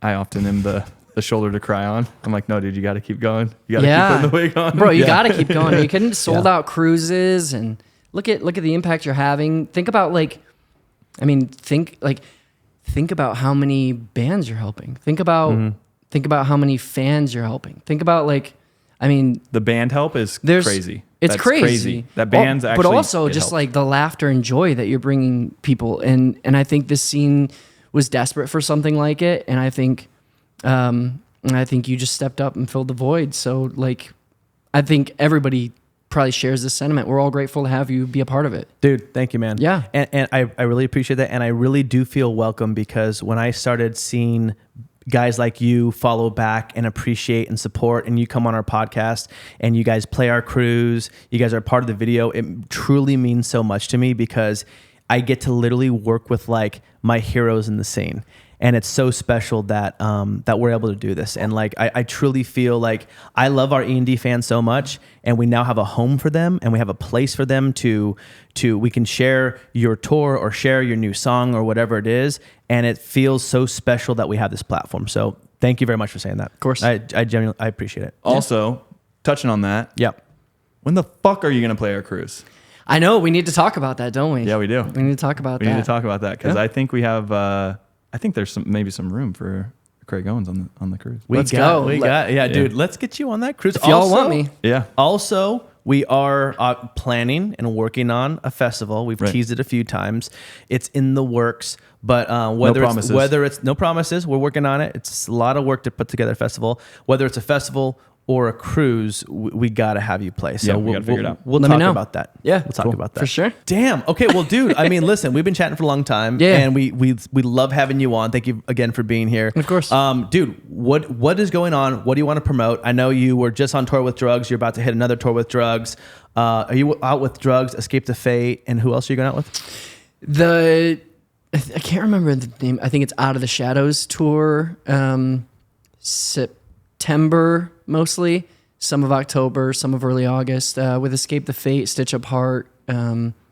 I often am the shoulder to cry on. I'm like, no, dude, you got to keep going. You got to keep putting the wig on, bro. You got to keep going. You couldn't sold out cruises and look at the impact you're having. Think about think about how many bands you're helping. Think about how many fans you're helping. Think about the band help is crazy. It's That's crazy. That band's actually, but also it just helped. like the laughter and joy that you're bringing people, and I think this scene was desperate for something like it, and I think you just stepped up and filled the void. So like, I think everybody probably shares this sentiment. We're all grateful to have you be a part of it, dude. Thank you, man. Yeah, and I really appreciate that, and I really do feel welcome because when I started seeing guys like you follow back and appreciate and support, and you come on our podcast and you guys play our cruise, you guys are part of the video, it truly means so much to me because I get to literally work with like my heroes in the scene. And it's so special that we're able to do this. And like, I truly feel like I love our E.N.D. fans so much, and we now have a home for them, and we have a place for them we can share your tour or share your new song or whatever it is. And it feels so special that we have this platform. So thank you very much for saying that. Of course. I genuinely appreciate it. Also, touching on that. Yep. When the fuck are you going to play our cruise? I know we need to talk about that, don't we? Yeah, we do. We need to talk about We that. need to talk about that because I think we have. I think there's maybe some room for Craig Owens on the cruise. Let's go. Dude. Let's get you on that cruise. If y'all want me. Yeah. Also, we are planning and working on a festival. We've teased it a few times. It's in the works, but whether it's no promises, we're working on it. It's a lot of work to put together a festival. Whether it's a festival or a cruise, we got to have you play. So we gotta figure it out. We'll Let me talk know. about that. Yeah, we'll talk cool. about that For sure. Damn. Okay. Well, dude. I mean, listen. We've been chatting for a long time. Yeah. And we love having you on. Thank you again for being here. Of course. Dude. What is going on? What do you want to promote? I know you were just on tour with Drugs. You're about to hit another tour with Drugs. Are you out with Drugs? Escape the Fate, and who else are you going out with? I can't remember the name. I think it's Out of the Shadows tour. September mostly. Some of October, some of early August, with Escape the Fate, Stitch Up Heart,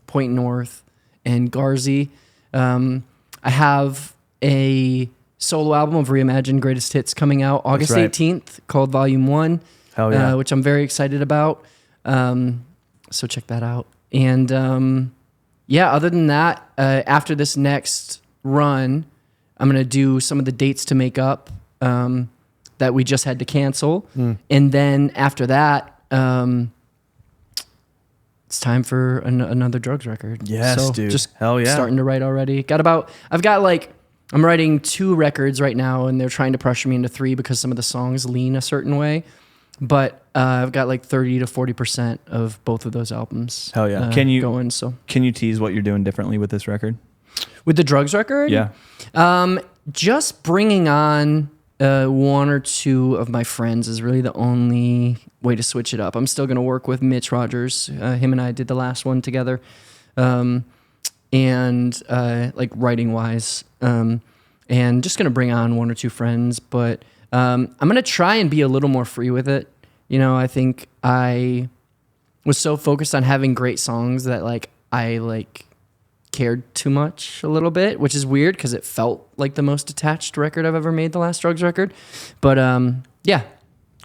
Point North, and Garzi. I have a solo album of Reimagined Greatest Hits coming out August 18th called Volume 1, Hell yeah. which I'm very excited about. So check that out. And other than that, after this next run, I'm going to do some of the dates to make up that we just had to cancel. And then after that, it's time for another Drugs record. Yes, so dude. Just hell yeah. starting to write already. I'm writing 2 records right now, and they're trying to pressure me into 3 because some of the songs lean a certain way. But I've got like 30 to 40% of both of those albums. Hell yeah. Can you tease what you're doing differently with this record? With the Drugs record? Yeah. Just bringing on 1 or 2 of my friends is really the only way to switch it up. I'm still going to work with Mitch Rogers. Him and I did the last one together. And like writing wise, and just going to bring on 1 or 2 friends, but I'm going to try and be a little more free with it. You know, I think I was so focused on having great songs that I cared too much a little bit, which is weird because it felt like the most attached record I've ever made, the last Drugs record. But yeah.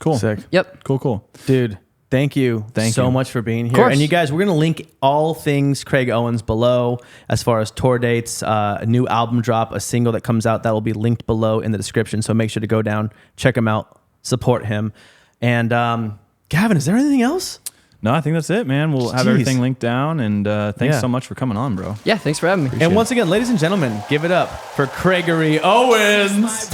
Cool. Sick. Yep. Cool. Dude, thank you so much for being here. And you guys, we're going to link all things Craig Owens below as far as tour dates, a new album drop, a single that comes out that will be linked below in the description. So make sure to go down, check him out, support him. And Gavin, is there anything else? No, I think that's it, man. We'll have everything linked down. And thanks so much for coming on, bro. Yeah, thanks for having me. And once again, ladies and gentlemen, give it up for Craig Owens.